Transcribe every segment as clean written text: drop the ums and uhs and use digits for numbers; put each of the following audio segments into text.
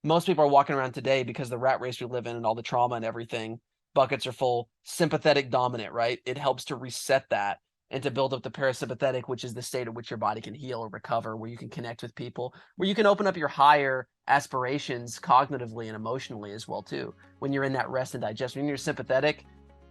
most people are walking around today because the rat race we live in and all the trauma and everything, buckets are full, sympathetic dominant, right? It helps to reset that and to build up the parasympathetic, which is the state at which your body can heal or recover, where you can connect with people, where you can open up your higher aspirations cognitively and emotionally as well too. When you're in that rest and digest, when you're sympathetic,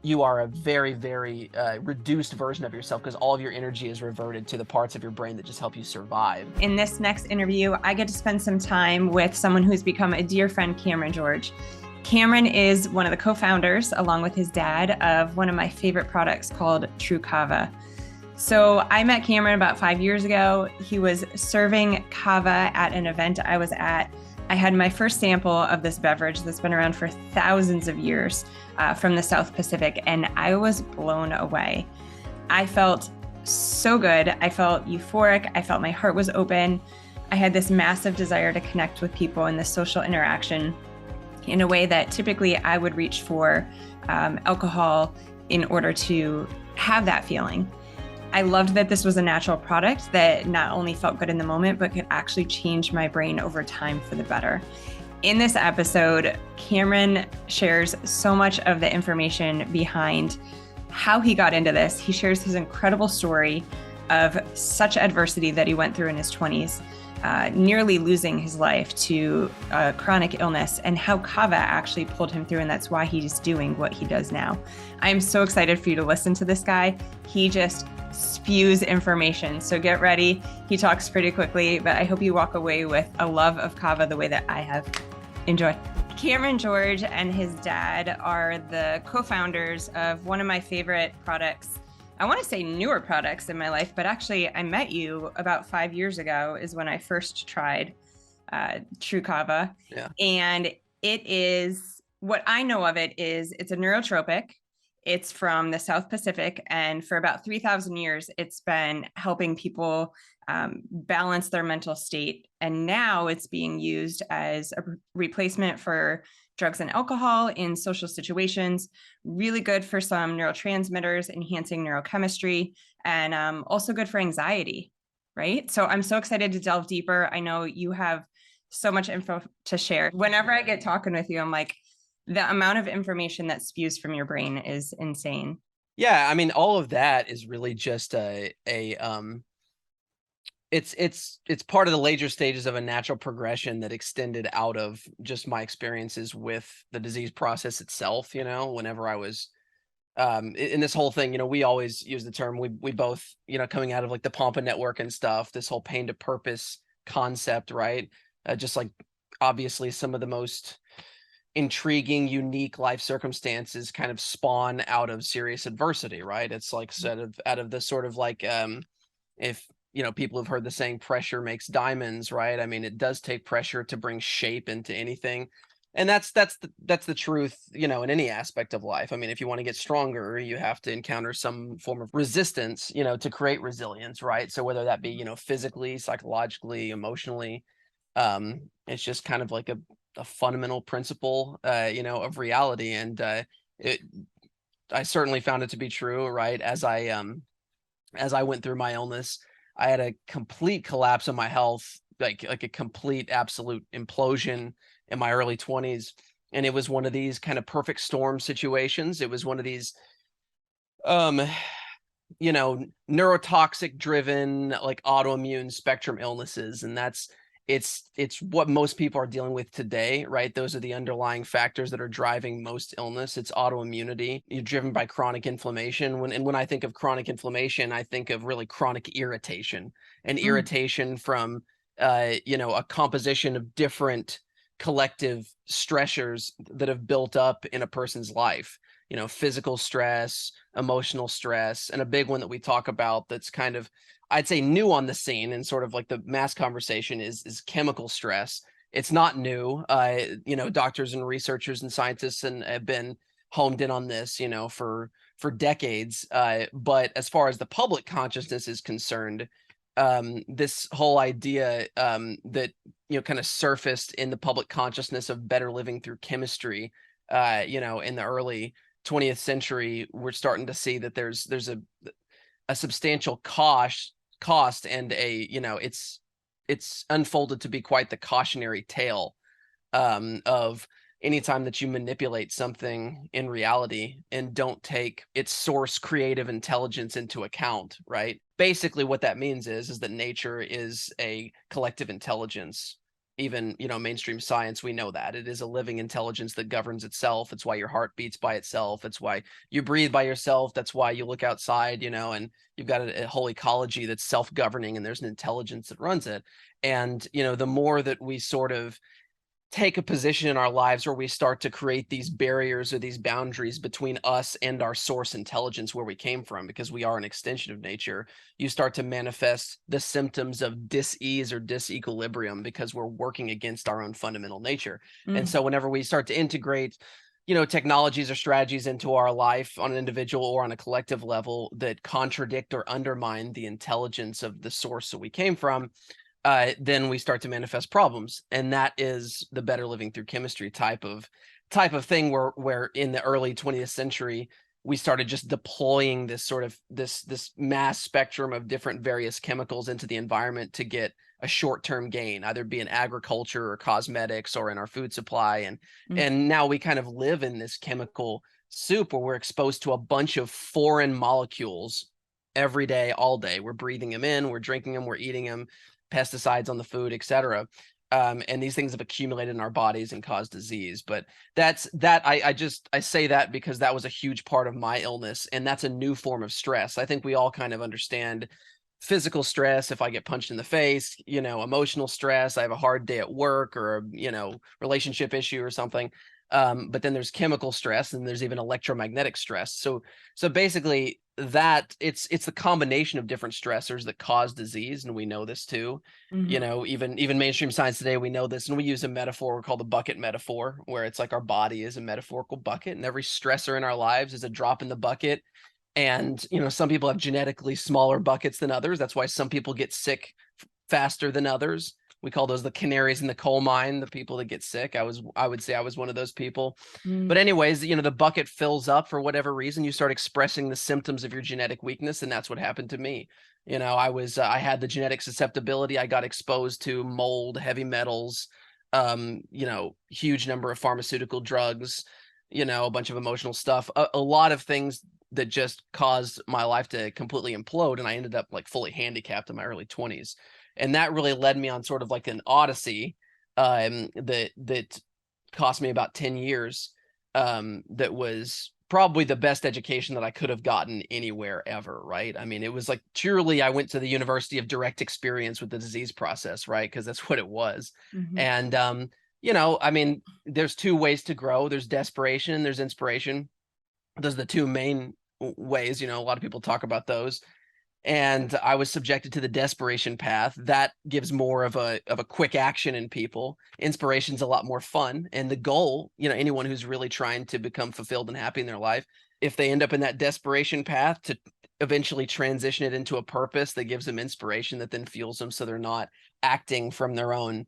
you are a very, very reduced version of yourself because all of your energy is reverted to the parts of your brain that just help you survive. In this next interview, I get to spend some time with someone who's become a dear friend, Cameron George. Cameron is one of the co-founders, along with his dad, of one of my favorite products called Tru Kava. So I met Cameron about 5 years ago. He was serving kava at an event I was at. I had my first sample of this beverage that's been around for thousands of years from the South Pacific, and I was blown away. I felt so good. I felt euphoric. I felt my heart was open. I had this massive desire to connect with people in this social interaction in a way that typically I would reach for alcohol in order to have that feeling. I loved that this was a natural product that not only felt good in the moment, but could actually change my brain over time for the better. In this episode, Cameron shares so much of the information behind how he got into this. He shares his incredible story of such adversity that he went through in his 20s, nearly losing his life to a chronic illness, and how kava actually pulled him through, and that's why he's doing what he does now. I am so excited for you to listen to this guy. He just spews information, so get ready. He talks pretty quickly, but I hope you walk away with a love of kava the way that I have. Enjoy. Cameron George and his dad are the co-founders of one of my favorite products. I want to say newer products in my life, but actually I met you about 5 years ago is when I first tried Tru Kava. Yeah. And it is, what I know of it is it's a neurotropic. It's from the South Pacific, and for about 3,000 years, it's been helping people balance their mental state. And now it's being used as a replacement for drugs and alcohol in social situations. Really good for some neurotransmitters, enhancing neurochemistry, and also good for anxiety, right? So I'm so excited to delve deeper. I know you have so much info to share. Whenever I get talking with you, I'm like, the amount of information that spews from your brain is insane. Yeah, I mean, all of that is really just it's part of the later stages of a natural progression that extended out of just my experiences with the disease process itself. Whenever I was in this whole thing, we always use the term, we both, coming out of like the Pampa network and stuff, this whole pain to purpose concept, right? Just like obviously some of the most intriguing, unique life circumstances kind of spawn out of serious adversity, right? It's like out of the sort of like if people have heard the saying pressure makes diamonds, right? I mean, it does take pressure to bring shape into anything. And that's the truth, in any aspect of life. I mean, if you want to get stronger, you have to encounter some form of resistance, to create resilience, right? So whether that be, physically, psychologically, emotionally, it's just kind of like a fundamental principle, of reality. And I certainly found it to be true, right? As I went through my illness, I had a complete collapse of my health, like a complete absolute implosion in my early 20s. And it was one of these kind of perfect storm situations. It was one of these neurotoxic driven, like autoimmune spectrum illnesses. And it's what most people are dealing with today, right? Those are the underlying factors that are driving most illness. It's autoimmunity. You're driven by chronic inflammation. When I think of chronic inflammation, I think of really chronic irritation, and irritation from a composition of different collective stressors that have built up in a person's life. Physical stress, emotional stress, and a big one that we talk about that's kind of, I'd say, new on the scene and sort of like the mass conversation is chemical stress. It's not new. Doctors and researchers and scientists have been homed in on this, for decades. But as far as the public consciousness is concerned, this whole idea that kind of surfaced in the public consciousness of better living through chemistry, in the early 20th century, we're starting to see that there's a substantial cost and it's unfolded to be quite the cautionary tale of anytime that you manipulate something in reality and don't take its source creative intelligence into account, right? Basically what that means is that nature is a collective intelligence. Even, mainstream science, we know that it is a living intelligence that governs itself. It's why your heart beats by itself. It's why you breathe by yourself. That's why you look outside, and you've got a whole ecology that's self-governing, and there's an intelligence that runs it. And, the more that we sort of take a position in our lives where we start to create these barriers or these boundaries between us and our source intelligence, where we came from, because we are an extension of nature, you start to manifest the symptoms of dis-ease or disequilibrium, because we're working against our own fundamental nature. And so whenever we start to integrate technologies or strategies into our life on an individual or on a collective level that contradict or undermine the intelligence of the source that we came from, then we start to manifest problems. And that is the better living through chemistry type of thing, where in the early 20th century, we started just deploying this sort of this mass spectrum of different various chemicals into the environment to get a short-term gain, either be in agriculture or cosmetics or in our food supply. And now we kind of live in this chemical soup where we're exposed to a bunch of foreign molecules every day, all day. We're breathing them in, we're drinking them, we're eating them, pesticides on the food, etc. And these things have accumulated in our bodies and caused disease. But I say that because that was a huge part of my illness, and that's a new form of stress. I think we all kind of understand physical stress. If I get punched in the face, emotional stress, I have a hard day at work, or relationship issue or something. But then there's chemical stress, and there's even electromagnetic stress. So basically, that it's the combination of different stressors that cause disease, and we know this too. Even mainstream science today, we know this, and we use a metaphor called the bucket metaphor, where it's like our body is a metaphorical bucket, and every stressor in our lives is a drop in the bucket. And some people have genetically smaller buckets than others. That's why some people get sick faster than others. We call those the canaries in the coal mine, the people that get sick. I would say I was one of those people. But anyways, the bucket fills up for whatever reason. You start expressing the symptoms of your genetic weakness, and that's what happened to me. I had the genetic susceptibility. I got exposed to mold, heavy metals, huge number of pharmaceutical drugs, a bunch of emotional stuff, a lot of things that just caused my life to completely implode. And I ended up like fully handicapped in my early 20s. And that really led me on sort of like an odyssey that cost me about 10 years. That was probably the best education that I could have gotten anywhere ever, right? I mean, it was like truly, I went to the University of Direct Experience with the disease process, right? Because that's what it was. And I mean, there's two ways to grow. There's desperation and there's inspiration. Those are the two main ways. A lot of people talk about those. And I was subjected to the desperation path. That gives more of a quick action in people. Inspiration's a lot more fun. And the goal, anyone who's really trying to become fulfilled and happy in their life, if they end up in that desperation path, to eventually transition it into a purpose that gives them inspiration, that then fuels them, so they're not acting from their own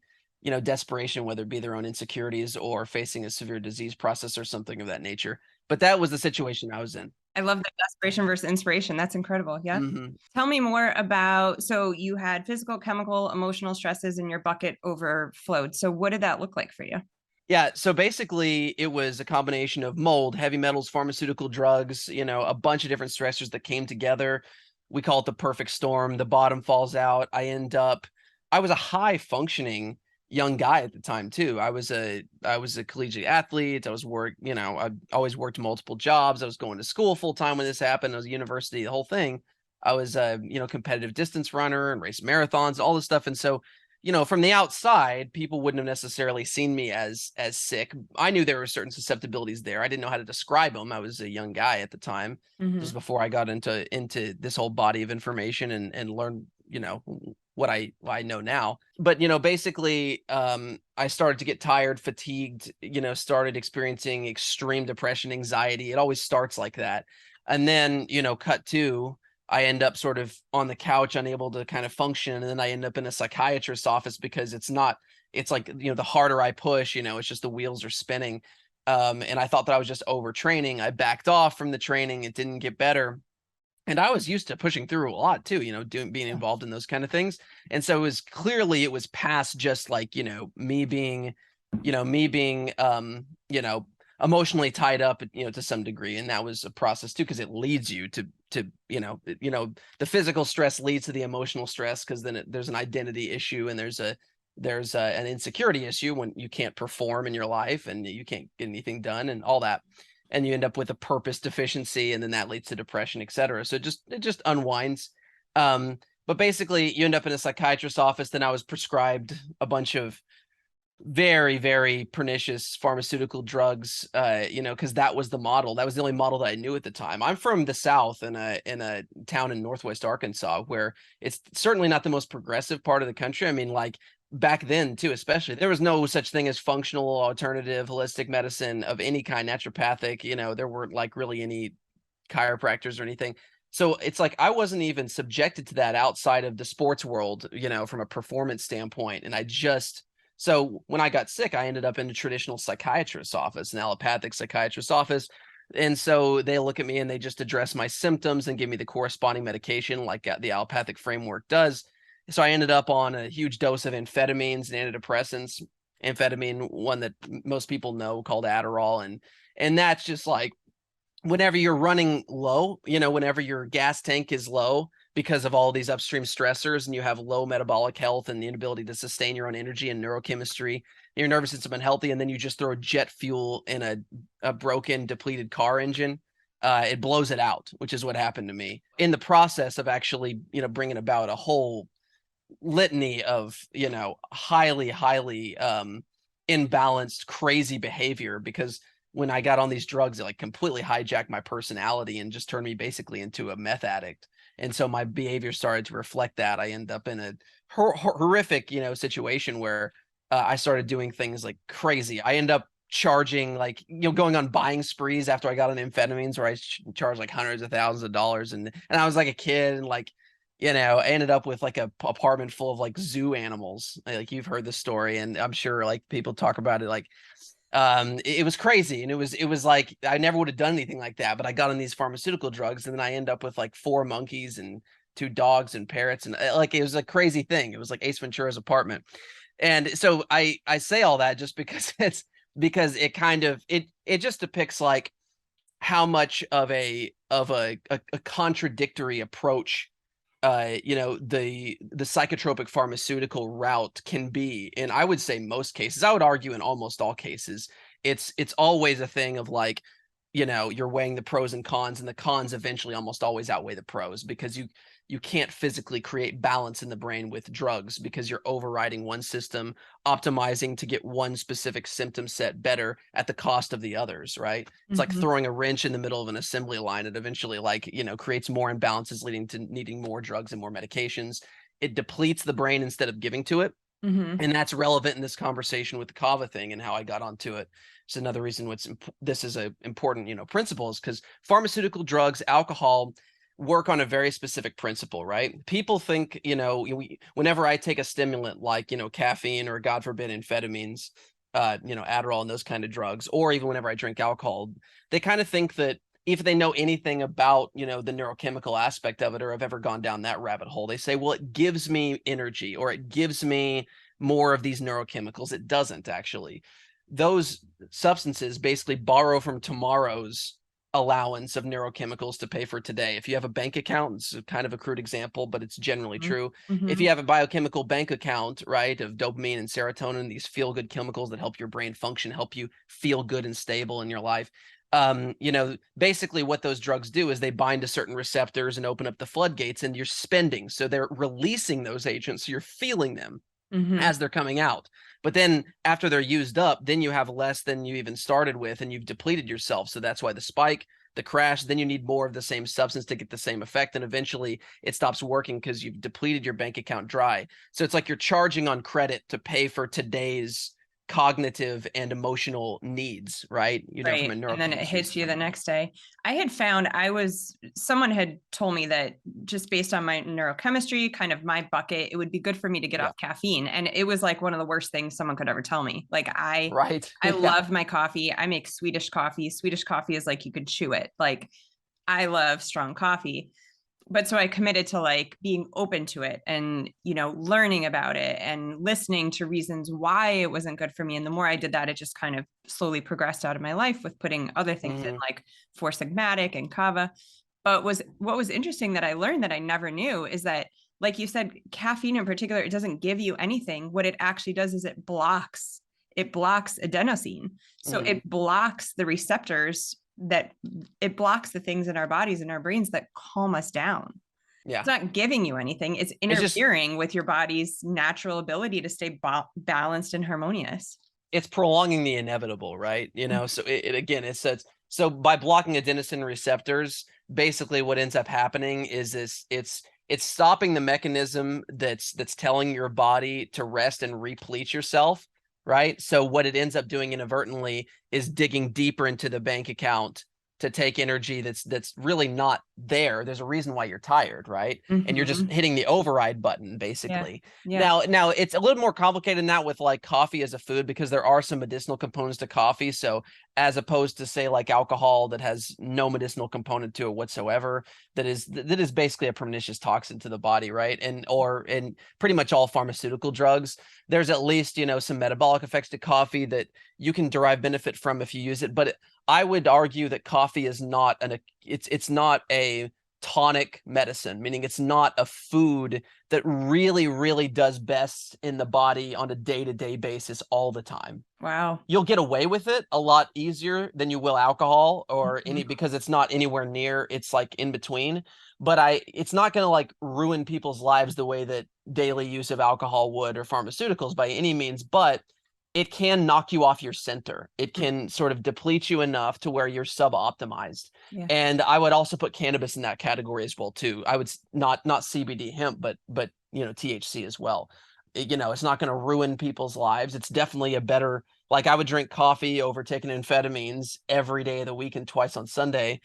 desperation, whether it be their own insecurities or facing a severe disease process or something of that nature. But that was the situation I was in. I love the desperation versus inspiration. That's incredible. Yeah. Tell me more about, so you had physical, chemical, emotional stresses, and your bucket overflowed. So what did that look like for you? Yeah. So basically it was a combination of mold, heavy metals, pharmaceutical drugs, a bunch of different stressors that came together. We call it the perfect storm. The bottom falls out. I was a high functioning young guy at the time too. I was a collegiate athlete. I always worked multiple jobs. I was going to school full time when this happened. I was at university, the whole thing. I was a, competitive distance runner and raced marathons, all this stuff. And so, from the outside, people wouldn't have necessarily seen me as sick. I knew there were certain susceptibilities there. I didn't know how to describe them. I was a young guy at the time, just before I got into this whole body of information and learned, what I know now. But, basically, I started to get tired, fatigued, started experiencing extreme depression, anxiety. It always starts like that. And then, cut to, I end up sort of on the couch, unable to kind of function. And then I end up in a psychiatrist's office, because it's like, the harder I push, it's just the wheels are spinning. And I thought that I was just overtraining. I backed off from the training. It didn't get better. And I was used to pushing through a lot too, being involved in those kind of things. And so it was past just like, me being me being, emotionally tied up, to some degree. And that was a process too, because it leads you to, the physical stress leads to the emotional stress, because then there's an identity issue, and there's an insecurity issue when you can't perform in your life and you can't get anything done and all that. And you end up with a purpose deficiency, and then that leads to depression, et cetera. So it just unwinds. But basically you end up in a psychiatrist's office. Then I was prescribed a bunch of very, very pernicious pharmaceutical drugs, because that was the model. That was the only model that I knew at the time. I'm from the South, in a town in Northwest Arkansas, where it's certainly not the most progressive part of the country. I mean, like back then too, especially, there was no such thing as functional, alternative, holistic medicine of any kind, naturopathic, there weren't like really any chiropractors or anything. So it's like I wasn't even subjected to that outside of the sports world, from a performance standpoint. And so when I got sick, I ended up in a traditional psychiatrist's office, an allopathic psychiatrist's office. And so they look at me and they just address my symptoms and give me the corresponding medication like the allopathic framework does. So I ended up on a huge dose of amphetamines and antidepressants, amphetamine, one that most people know, called Adderall. And that's just like, whenever you're running low, whenever your gas tank is low because of all these upstream stressors, and you have low metabolic health and the inability to sustain your own energy and neurochemistry, your nervous system unhealthy, and then you just throw jet fuel in a broken, depleted car engine, it blows it out, which is what happened to me in the process of actually, bringing about a whole litany of, highly, highly imbalanced, crazy behavior. Because when I got on these drugs, it like completely hijacked my personality and just turned me basically into a meth addict. And so my behavior started to reflect that. I end up in a horrific, situation where I started doing things like crazy. I end up charging, like, going on buying sprees after I got on amphetamines, where I charged like hundreds of thousands of dollars. And I was like a kid, and like, I ended up with like a apartment full of like zoo animals. Like, you've heard the story, and I'm sure like people talk about it, like, it was crazy. And it was like, I never would have done anything like that, but I got on these pharmaceutical drugs, and then I end up with like 4 monkeys and 2 dogs and parrots. And like, it was a crazy thing. It was like Ace Ventura's apartment. And so I say all that just because because it kind of, it just depicts like how much of a contradictory approach the psychotropic pharmaceutical route can be. And I would say most cases, I would argue in almost all cases, it's always a thing of like, you're weighing the pros and cons, and the cons eventually almost always outweigh the pros, because you can't physically create balance in the brain with drugs, because you're overriding one system, optimizing to get one specific symptom set better at the cost of the others, right? It's like throwing a wrench in the middle of an assembly line. It eventually, like, creates more imbalances, leading to needing more drugs and more medications. It depletes the brain instead of giving to it. And that's relevant in this conversation with the Kava thing and how I got onto it. It's another reason this is a important, principle, is because pharmaceutical drugs, alcohol, work on a very specific principle, right? People think, whenever I take a stimulant like, caffeine, or God forbid amphetamines, Adderall and those kind of drugs, or even whenever I drink alcohol, they kind of think that if they know anything about, the neurochemical aspect of it, or have ever gone down that rabbit hole, they say, well, it gives me energy, or it gives me more of these neurochemicals. It doesn't actually. Those substances basically borrow from tomorrow's allowance of neurochemicals to pay for today. If you have a bank account, it's kind of a crude example, but it's generally true. If you have a biochemical bank account, right, of dopamine and serotonin, these feel-good chemicals that help your brain function, help you feel good and stable in your life, basically what those drugs do is they bind to certain receptors and open up the floodgates, and you're spending. So they're releasing those agents. So you're feeling them as they're coming out. But then after they're used up, then you have less than you even started with, and you've depleted yourself. So that's why the spike, the crash, then you need more of the same substance to get the same effect. And eventually it stops working because you've depleted your bank account dry. So it's like you're charging on credit to pay for today's cognitive and emotional needs, right? Right. From a neurochemistry. And then it hits you the next day. I had found someone had told me that just based on my neurochemistry, kind of my bucket, it would be good for me to get off caffeine. And it was like one of the worst things someone could ever tell me. Like I love my coffee. I make Swedish coffee. Swedish coffee is like, you could chew it. Like I love strong coffee. But so I committed to like being open to it and, learning about it and listening to reasons why it wasn't good for me. And the more I did that, it just kind of slowly progressed out of my life with putting other things in Hmm. like for sympathetic and kava. But what was interesting that I learned that I never knew is that, like you said, caffeine in particular, it doesn't give you anything. What it actually does is it blocks adenosine. So Hmm. it blocks the receptors that it blocks the things in our bodies and our brains that calm us down. It's Yeah. not giving you anything. It's It's just, interfering with your body's natural ability to stay balanced and harmonious. it's prolonging the inevitable, right? So it again, it says, so by blocking adenosine receptors, basically what ends up happening is this, it's stopping the mechanism that's telling your body to rest and replete yourself, right? So what it ends up doing inadvertently is digging deeper into the bank account to take energy that's really not there. There's a reason why you're tired, right? And you're just Mm-hmm. hitting the override button, Yeah. basically. Yeah. Now it's a little more complicated than that with like coffee as a food, because there are some medicinal components to coffee. So as opposed to say like alcohol that has no medicinal component to it whatsoever, that is basically a pernicious toxin to the body, right? And pretty much all pharmaceutical drugs, there's at least, some metabolic effects to coffee that you can derive benefit from if you use it. But I would argue that coffee is not it's not a tonic medicine, meaning it's not a food that really, really does best in the body on a day-to-day basis all the time. Wow. You'll get away with it a lot easier than you will alcohol or any, Mhm. because it's not anywhere near, it's like in between. But it's not going to like ruin people's lives the way that daily use of alcohol would or pharmaceuticals by any means, but it can knock you off your center. It can sort of deplete you enough to where you're sub-optimized. Yeah. And I would also put cannabis in that category as well too. I would not CBD hemp, but THC as well. It's not going to ruin people's lives. It's definitely a better, like I would drink coffee over taking amphetamines every day of the week and twice on Sunday,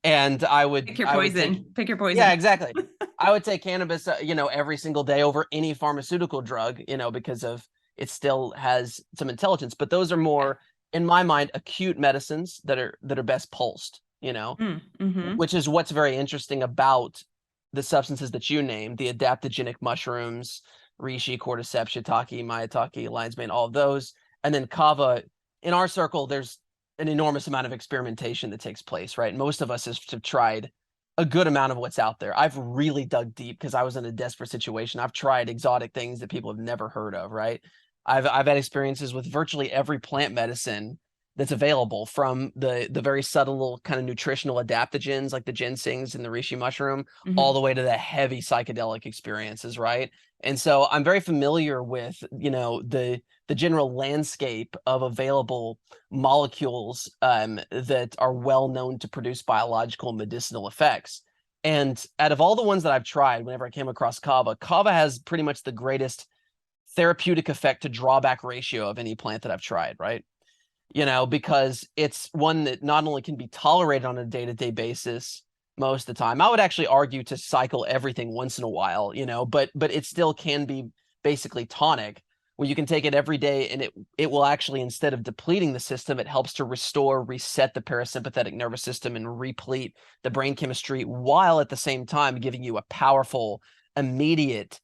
and I would Pick your I would take, poison. Pick your yeah, poison. exactly. I would take cannabis, every single day over any pharmaceutical drug, because of it still has some intelligence. But those are Yeah. more, in my mind, acute medicines that are best pulsed, Mm-hmm. which is what's very interesting about the substances that you named, the adaptogenic mushrooms, reishi, cordyceps, shiitake, maitake, lion's mane, all of those. And then kava. In our circle, there's an enormous amount of experimentation that takes place, right? Most of us have tried a good amount of what's out there. I've really dug deep because I was in a desperate situation. I've tried exotic things that people have never heard of, right? I've had experiences with virtually every plant medicine that's available, from the very subtle kind of nutritional adaptogens like the ginsengs and the reishi mushroom, Mm-hmm. all the way to the heavy psychedelic experiences, right? And so I'm very familiar with, the general landscape of available molecules that are well known to produce biological and medicinal effects. And out of all the ones that I've tried, whenever I came across kava, kava has pretty much the greatest therapeutic effect to drawback ratio of any plant that I've tried, right? Because it's one that not only can be tolerated on a day-to-day basis most of the time. I would actually argue to cycle everything once in a while, but it still can be basically tonic, where you can take it every day and it will actually, instead of depleting the system, it helps to restore, reset the parasympathetic nervous system and replete the brain chemistry, while at the same time giving you a powerful, immediate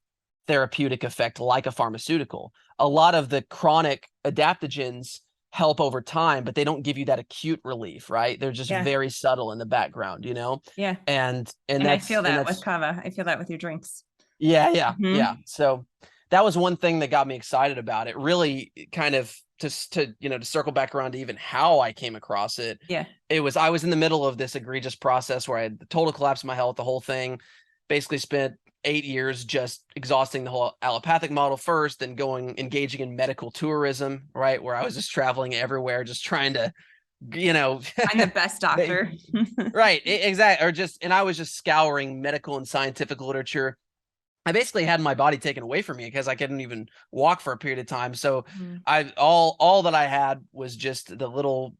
therapeutic effect like a pharmaceutical. A lot of the chronic adaptogens help over time, but they don't give you that acute relief, right? They're just Yeah. very subtle in the background, Yeah. and And I feel that with that's kava. I feel that with your drinks. yeah, yeah, Hmm. yeah. So that was one thing that got me excited about it. Really kind of to circle back around to even how I came across it. Yeah. I was in the middle of this egregious process where I had the total collapse of my health, the whole thing. Basically spent 8 years just exhausting the whole allopathic model first, and engaging in medical tourism, right? Where I was just traveling everywhere, just trying to, you know, I'm the best doctor. right, exactly. And I was just scouring medical and scientific literature. I basically had my body taken away from me because I couldn't even walk for a period of time. So Mhm. all that I had was just the little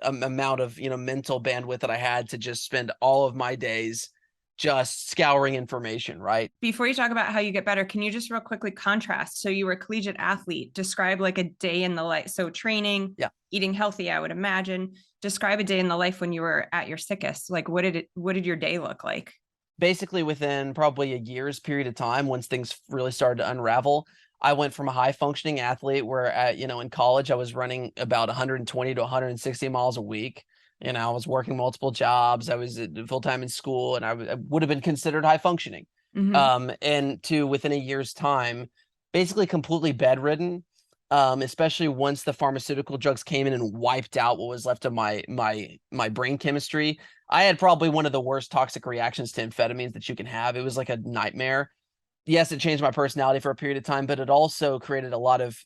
amount of mental bandwidth that I had to just spend all of my days just scouring information, right? Before you talk about how you get better, can you just real quickly contrast? So you were a collegiate athlete. Describe like a day in the life. So training, Yeah. eating healthy, I would imagine. Describe a day in the life when you were at your sickest. Like what did your day look like? basically within probably a year's period of time, once things really started to unravel, I went from a high functioning athlete where in college I was running about 120 to 160 miles a week. I was working multiple jobs. I was full time in school, and I would have been considered high functioning. Hmm. And to within a year's time, basically completely bedridden. Especially once the pharmaceutical drugs came in and wiped out what was left of my brain chemistry. I had probably one of the worst toxic reactions to amphetamines that you can have. It was like a nightmare. Yes, it changed my personality for a period of time, but it also created a lot of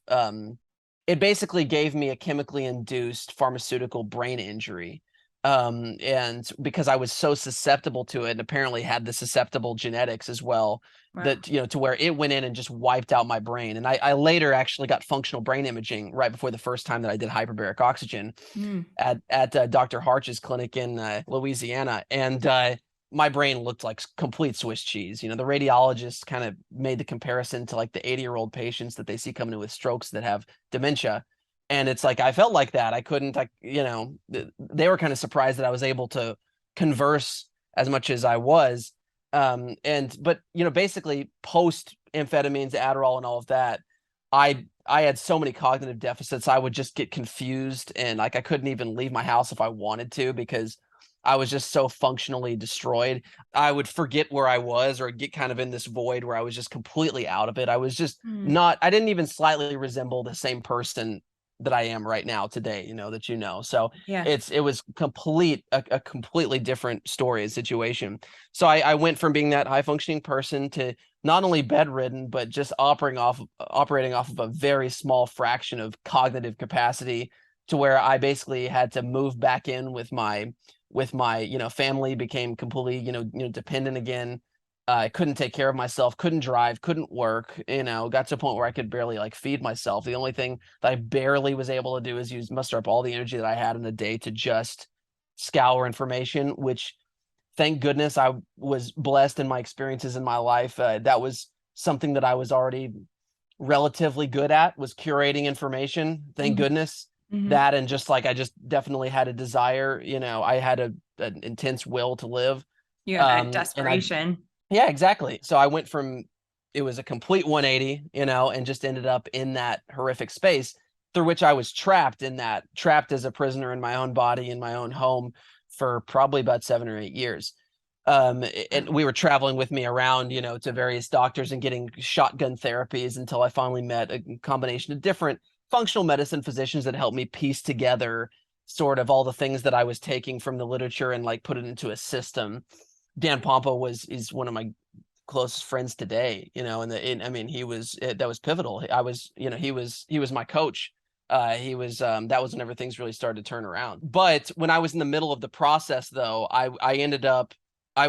it basically gave me a chemically induced pharmaceutical brain injury. And because I was so susceptible to it, and apparently had the susceptible genetics as well, Wow. that to where it went in and just wiped out my brain. And I later actually got functional brain imaging right before the first time that I did hyperbaric oxygen Mm. at Dr. Harch's clinic in Louisiana, and my brain looked like complete Swiss cheese. The radiologist kind of made the comparison to like the 80-year-old patients that they see coming in with strokes that have dementia. And it's like I felt like that. I couldn't, they were kind of surprised that I was able to converse as much as I was. But basically post amphetamines, Adderall, and all of that, I had so many cognitive deficits. I would just get confused, and like I couldn't even leave my house if I wanted to because I was just so functionally destroyed. I would forget where I was or get kind of in this void where I was just completely out of it. I was just Mm. not, I didn't even slightly resemble the same person that I am right now today, that. So Yeah. it was a completely different story and situation. So I went from being that high functioning person to not only bedridden, but just operating off of a very small fraction of cognitive capacity, to where I basically had to move back in with my family, became completely dependent again. I couldn't take care of myself, couldn't drive, couldn't work, got to a point where I could barely like feed myself. The only thing that I barely was able to do is muster up all the energy that I had in the day to just scour information, which thank goodness I was blessed in my experiences in my life. That was something that I was already relatively good at, was curating information. Thank Hmm. goodness Hmm. that. And just like, I just definitely had a desire, I had an intense will to live. You had that And I desperation. Yeah, exactly. So I went from, it was a complete 180, and just ended up in that horrific space through which I was trapped as a prisoner in my own body, in my own home, for probably about 7 or 8 years. And we were traveling with me around, to various doctors and getting shotgun therapies until I finally met a combination of different functional medicine physicians that helped me piece together sort of all the things that I was taking from the literature and like put it into a system. Dan Pompa is one of my closest friends today, I mean, that was pivotal. I was, he was my coach. That was whenever things really started to turn around. But when I was in the middle of the process though, I ended up, I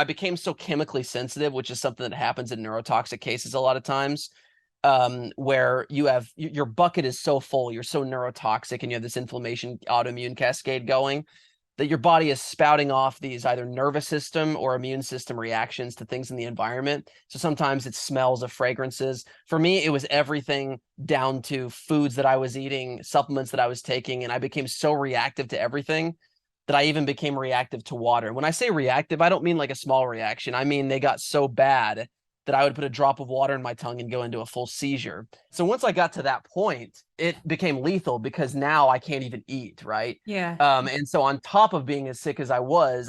became so chemically sensitive, which is something that happens in neurotoxic cases a lot of times, where your bucket is so full, you're so neurotoxic, and you have this inflammation autoimmune cascade going, that your body is spouting off these either nervous system or immune system reactions to things in the environment. So sometimes it's smells of fragrances. For me, it was everything down to foods that I was eating, supplements that I was taking, and I became so reactive to everything that I even became reactive to water. When I say reactive, I don't mean like a small reaction. I mean they got so bad that I would put a drop of water in my tongue and go into a full seizure. So once I got to that point, it became lethal because now I can't even eat, right? Yeah. And so on top of being as sick as I was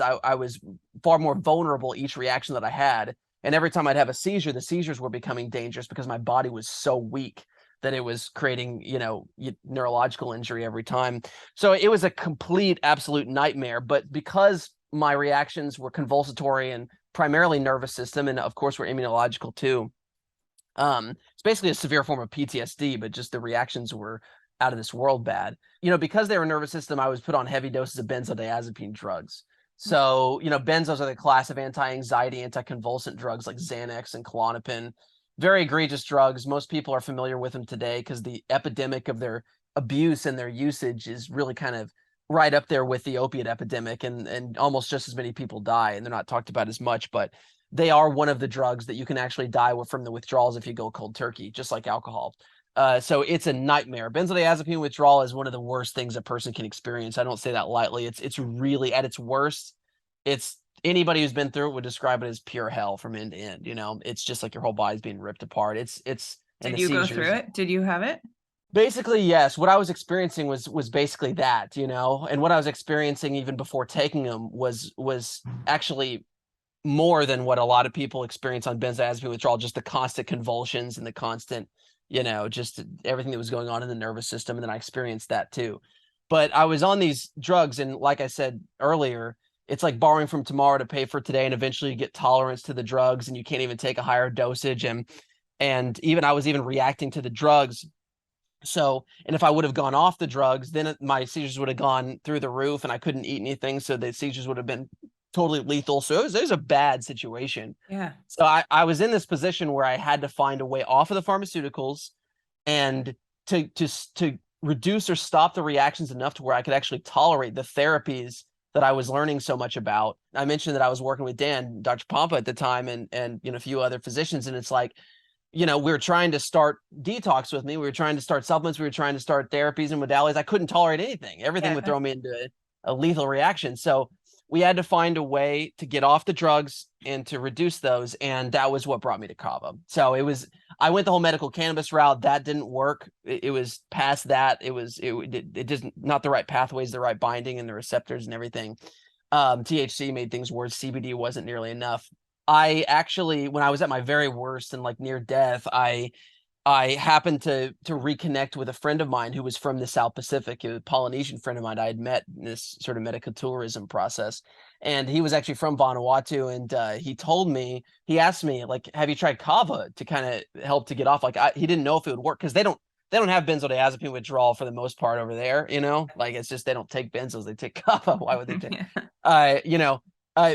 far more vulnerable each reaction that I had. And every time I'd have a seizure, the seizures were becoming dangerous because my body was so weak that it was creating, neurological injury every time. So it was a complete, absolute nightmare. But because my reactions were convulsatory and primarily nervous system, and of course we're immunological too, it's basically a severe form of PTSD, but just the reactions were out of this world bad. Because they were nervous system, I was put on heavy doses of benzodiazepine drugs. So, benzos are the class of anti-anxiety, anticonvulsant drugs like Xanax and Klonopin. Very egregious drugs. Most people are familiar with them today because the epidemic of their abuse and their usage is really kind of right up there with the opiate epidemic, and almost just as many people die, and they're not talked about as much, but they are one of the drugs that you can actually die from the withdrawals if you go cold turkey, just like alcohol. So it's a nightmare. Benzodiazepine withdrawal is one of the worst things a person can experience. I don't say that lightly. It's really at its worst. It's anybody who's been through it would describe it as pure hell from end to end. It's just like your whole body's being ripped apart. And Did the you go through seizures. it? Did you have it? Basically, yes. What I was experiencing was basically that, and what I was experiencing even before taking them was actually more than what a lot of people experience on benzodiazepine withdrawal, just the constant convulsions and the constant, just everything that was going on in the nervous system. And then I experienced that too. But I was on these drugs, and like I said earlier, it's like borrowing from tomorrow to pay for today, and eventually you get tolerance to the drugs and you can't even take a higher dosage. And even I was even reacting to the drugs. So, and if I would have gone off the drugs, then my seizures would have gone through the roof and I couldn't eat anything. So the seizures would have been totally lethal. So it was a bad situation. Yeah. So I was in this position where I had to find a way off of the pharmaceuticals and to reduce or stop the reactions enough to where I could actually tolerate the therapies that I was learning so much about. I mentioned that I was working with Dr. Pompa at the time, and a few other physicians. And it's like, we were trying to start detox with me. We were trying to start supplements. We were trying to start therapies and modalities. I couldn't tolerate anything. Everything would throw me into a lethal reaction. So we had to find a way to get off the drugs and to reduce those. And that was what brought me to Kava. So I went the whole medical cannabis route. That didn't work. It was past that. It just not the right pathways, the right binding and the receptors and everything. THC made things worse. CBD wasn't nearly enough. I actually, when I was at my very worst and like near death, I happened to reconnect with a friend of mine who was from the South Pacific, a Polynesian friend of mine I had met in this sort of medical tourism process. And he was actually from Vanuatu. And he asked me, like, have you tried Kava to kind of help to get off? Like, he didn't know if it would work because they don't have benzodiazepine withdrawal for the most part over there, like it's just, they don't take benzos, they take Kava. Why would they take,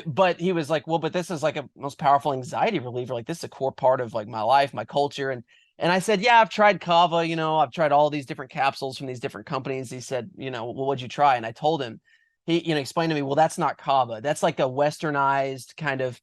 but he was like, well, but this is like a most powerful anxiety reliever. Like this is a core part of like my life, my culture. And I said, yeah, I've tried Kava, I've tried all these different capsules from these different companies. He said, well, what'd you try? And I told him, he, explained to me, well, that's not Kava. That's like a westernized kind of,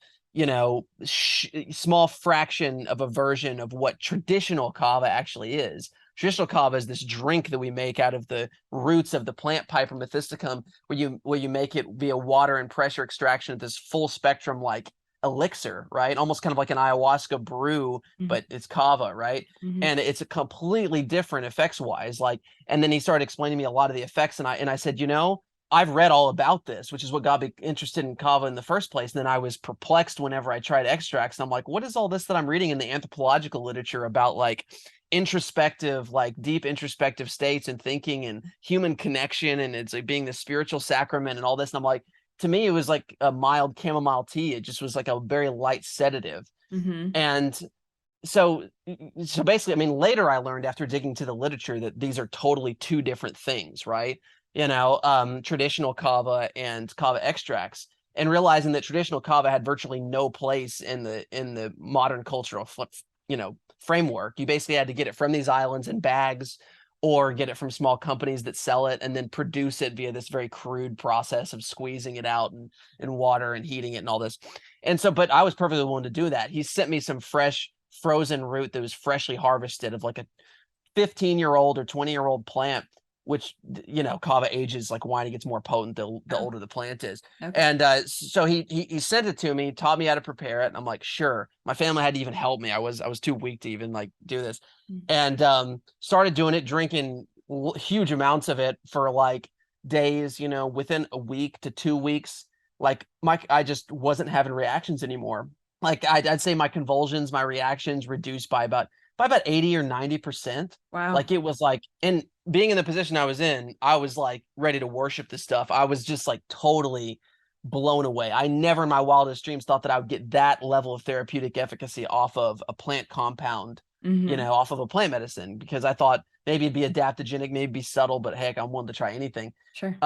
small fraction of a version of what traditional Kava actually is. Traditional Kava is this drink that we make out of the roots of the plant Piper methysticum, where you make it via water and pressure extraction of this full spectrum like elixir, right? Almost kind of like an ayahuasca brew, but it's Kava, right? And it's a completely different effects wise. Like, and then he started explaining to me a lot of the effects, and I said, I've read all about this, which is what got me interested in Kava in the first place. And then I was perplexed whenever I tried extracts. And I'm like, what is all this that I'm reading in the anthropological literature about like introspective, like deep introspective states and thinking and human connection? And it's like being the spiritual sacrament and all this. And I'm like, to me, it was like a mild chamomile tea. It just was like a very light sedative. And so basically, I mean, later I learned after digging to the literature that these are totally two different things, right? Traditional Kava and Kava extracts, and realizing that traditional Kava had virtually no place in the modern cultural, framework. You basically had to get it from these islands in bags, or get it from small companies that sell it and then produce it via this very crude process of squeezing it out in water and heating it and all this. And so, but I was perfectly willing to do that. He sent me some fresh frozen root that was freshly harvested of like a 15-year-old or 20-year-old plant, which, Kava ages like wine. It gets more potent the older the plant is. Okay. And so he sent it to me, taught me how to prepare it. And I'm like, sure. My family had to even help me. I was too weak to even like do this. And started doing it, drinking huge amounts of it for like days, within a week to 2 weeks. Like I just wasn't having reactions anymore. Like I'd say my convulsions, my reactions reduced by about 80 or 90%. Wow. Like it was like, and being in the position I was in, I was like ready to worship this stuff. I was just like totally blown away. I never in my wildest dreams thought that I would get that level of therapeutic efficacy off of a plant compound, off of a plant medicine, because I thought maybe it'd be adaptogenic, maybe be subtle, but heck, I'm willing to try anything. Sure.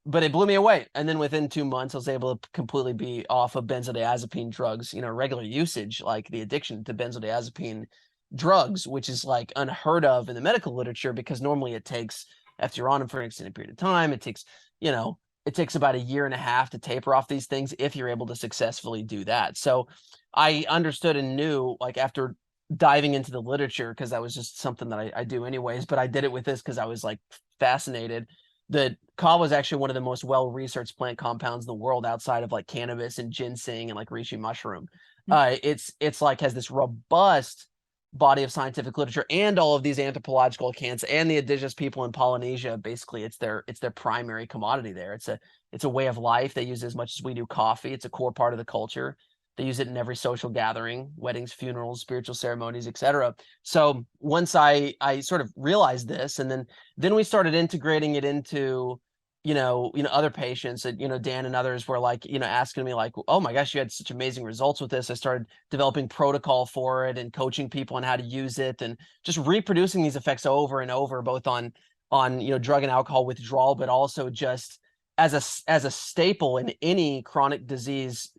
But it blew me away. And then within 2 months, I was able to completely be off of benzodiazepine drugs, regular usage, like the addiction to benzodiazepine drugs, which is like unheard of in the medical literature, because normally it takes, after you're on them for an extended period of time, it takes about 1.5 years to taper off these things if you're able to successfully do that. So I understood and knew, like, after diving into the literature, because that was just something that I do anyways, but I did it with this because I was like fascinated, the kava is actually one of the most well-researched plant compounds in the world outside of like cannabis and ginseng and like reishi mushroom. It's like has this robust body of scientific literature and all of these anthropological accounts and the indigenous people in Polynesia. Basically, it's their primary commodity there. It's a way of life. They use it as much as we do coffee. It's a core part of the culture. They use it in every social gathering, weddings, funerals, spiritual ceremonies, etc. So once I sort of realized this, and then we started integrating it into other patients. And Dan and others were like asking me like, oh my gosh, you had such amazing results with this. I started developing protocol for it and coaching people on how to use it and just reproducing these effects over and over, both on drug and alcohol withdrawal, but also just as a staple in any chronic disease,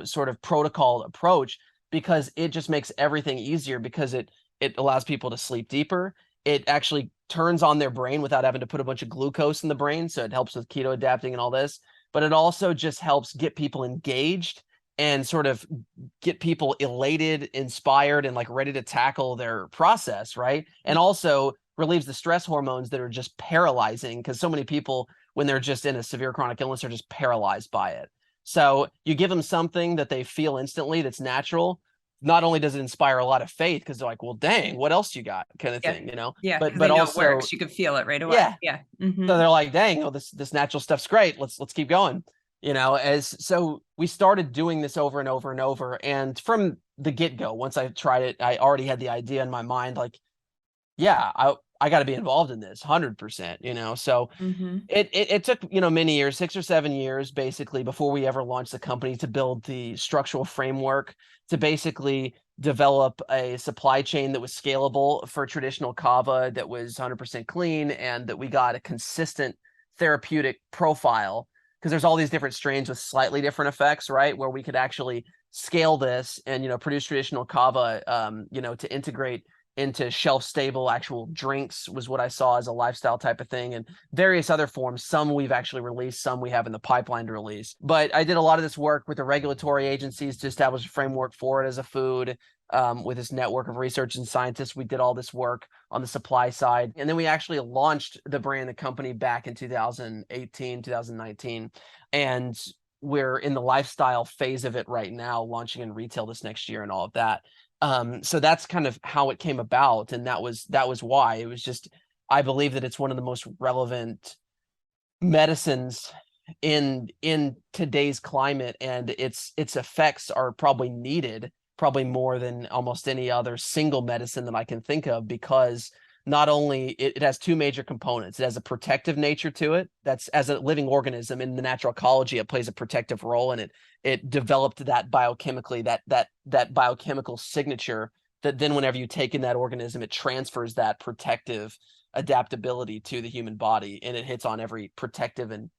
sort of protocol approach, because it just makes everything easier, because it allows people to sleep deeper. It actually turns on their brain without having to put a bunch of glucose in the brain. So it helps with keto adapting and all this, but it also just helps get people engaged and sort of get people elated, inspired, and like ready to tackle their process, right? And also relieves the stress hormones that are just paralyzing, because so many people, when they're just in a severe chronic illness, are just paralyzed by it. So you give them something that they feel instantly that's natural. Not only does it inspire a lot of faith, because they're like, well, dang, what else you got, kind of thing, Yeah, but know also it works. You could feel it right away. Yeah. Yeah. So they're like, dang, oh, this natural stuff's great. Let's keep going. So we started doing this over and over and over. And from the get-go, once I tried it, I already had the idea in my mind, like, yeah, I got to be involved in this 100%, so it took, many years, 6 or 7 years, basically, before we ever launched the company, to build the structural framework to basically develop a supply chain that was scalable for traditional kava, that was 100% clean, and that we got a consistent therapeutic profile, because there's all these different strains with slightly different effects, right? Where we could actually scale this and, produce traditional kava, to integrate into shelf-stable actual drinks, was what I saw as a lifestyle type of thing, and various other forms. Some we've actually released, some we have in the pipeline to release. But I did a lot of this work with the regulatory agencies to establish a framework for it as a food. With this network of research and scientists, we did all this work on the supply side. And then we actually launched the brand, the company, back in 2018, 2019. And we're in the lifestyle phase of it right now, launching in retail this next year and all of that. So that's kind of how it came about. And that was why. It was just, I believe that it's one of the most relevant medicines in today's climate, and its effects are probably needed, probably more than almost any other single medicine that I can think of, because not only it has two major components. It has a protective nature to it. That's, as a living organism in the natural ecology, it plays a protective role, and it developed that biochemically, that biochemical signature that then whenever you take in that organism, it transfers that protective adaptability to the human body, and it hits on every protective and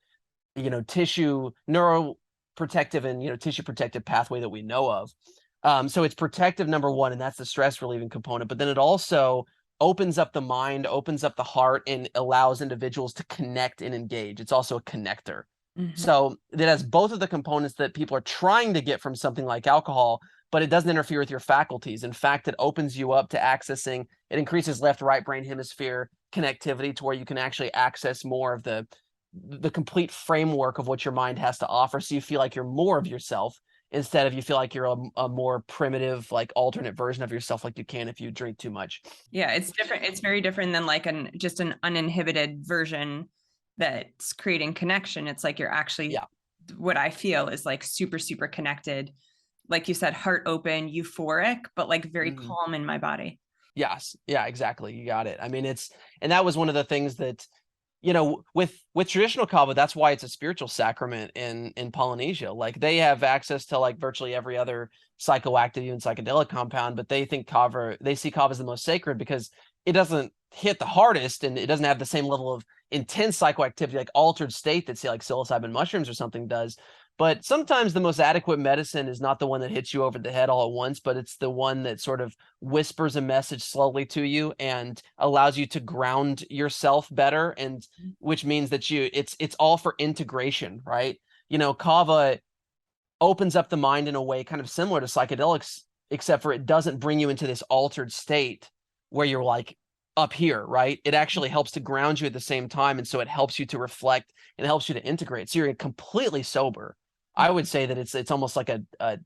tissue, neuroprotective and tissue protective pathway that we know of. So it's protective, number one, and that's the stress relieving component. But then it also opens up the mind, opens up the heart, and allows individuals to connect and engage. It's also a connector. So it has both of the components that people are trying to get from something like alcohol, but it doesn't interfere with your faculties. In fact, it opens you up to accessing, it increases left-right brain hemisphere connectivity to where you can actually access more of the complete framework of what your mind has to offer. So you feel like you're more of yourself, instead of you feel like you're a more primitive, like alternate version of yourself, like you can if you drink too much. Yeah, it's different. It's very different than like just an uninhibited version that's creating connection. It's like you're actually, what I feel is like super, super connected. Like you said, heart open, euphoric, but like very calm in my body. Yes. Yeah, exactly. You got it. I mean, and that was one of the things that, with traditional kava, that's why it's a spiritual sacrament in Polynesia. Like, they have access to like virtually every other psychoactive, even psychedelic compound, but they see kava as the most sacred because it doesn't hit the hardest, and it doesn't have the same level of intense psychoactivity, like altered state, that say like psilocybin mushrooms or something does. But sometimes the most adequate medicine is not the one that hits you over the head all at once, but it's the one that sort of whispers a message slowly to you and allows you to ground yourself better. And which means that it's all for integration, right? Kava opens up the mind in a way kind of similar to psychedelics, except for it doesn't bring you into this altered state where you're like up here, right? It actually helps to ground you at the same time. And so it helps you to reflect and it helps you to integrate. So you're completely sober. I would say that it's almost like a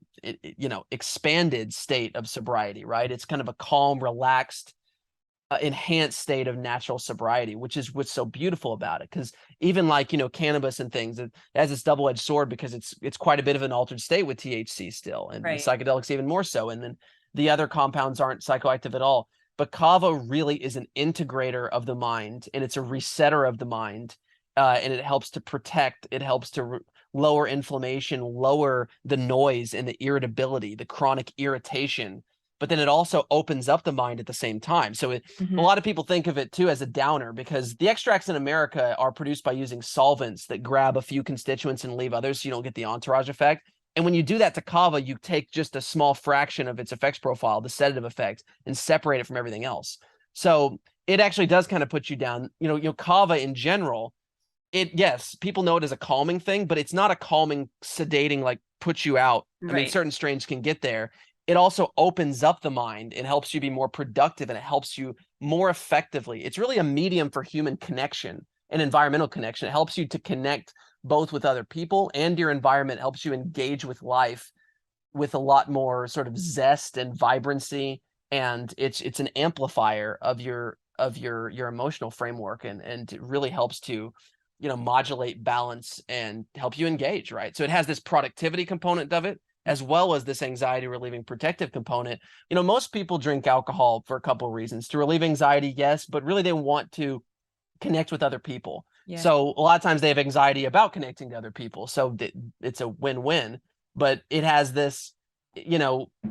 expanded state of sobriety, right? It's kind of a calm, relaxed, enhanced state of natural sobriety, which is what's so beautiful about it. Because even like, cannabis and things, it has this double-edged sword because it's quite a bit of an altered state with THC still, and Right. psychedelics even more so. And then the other compounds aren't psychoactive at all. But kava really is an integrator of the mind, and it's a resetter of the mind, and it helps to protect. It helps to lower inflammation, lower the noise and the irritability, the chronic irritation. But then it also opens up the mind at the same time. So a lot of people think of it too as a downer because the extracts in America are produced by using solvents that grab a few constituents and leave others, so you don't get the entourage effect. And when you do that to kava, you take just a small fraction of its effects profile, the sedative effect, and separate it from everything else. So it actually does kind of put you down. Kava in general, yes, people know it as a calming thing, but it's not a calming, sedating, like puts you out. I mean, certain strains can get there. It also opens up the mind and helps you be more productive, and it helps you more effectively. It's really a medium for human connection and environmental connection. It helps you to connect both with other people and your environment. It helps you engage with life with a lot more sort of zest and vibrancy, and it's an amplifier of your emotional framework, and it really helps to modulate balance and help you engage, right? So it has this productivity component of it, as well as this anxiety relieving protective component. Most people drink alcohol for a couple of reasons: to relieve anxiety, yes, but really they want to connect with other people. Yeah. So a lot of times they have anxiety about connecting to other people. So it's a win-win, but it has this,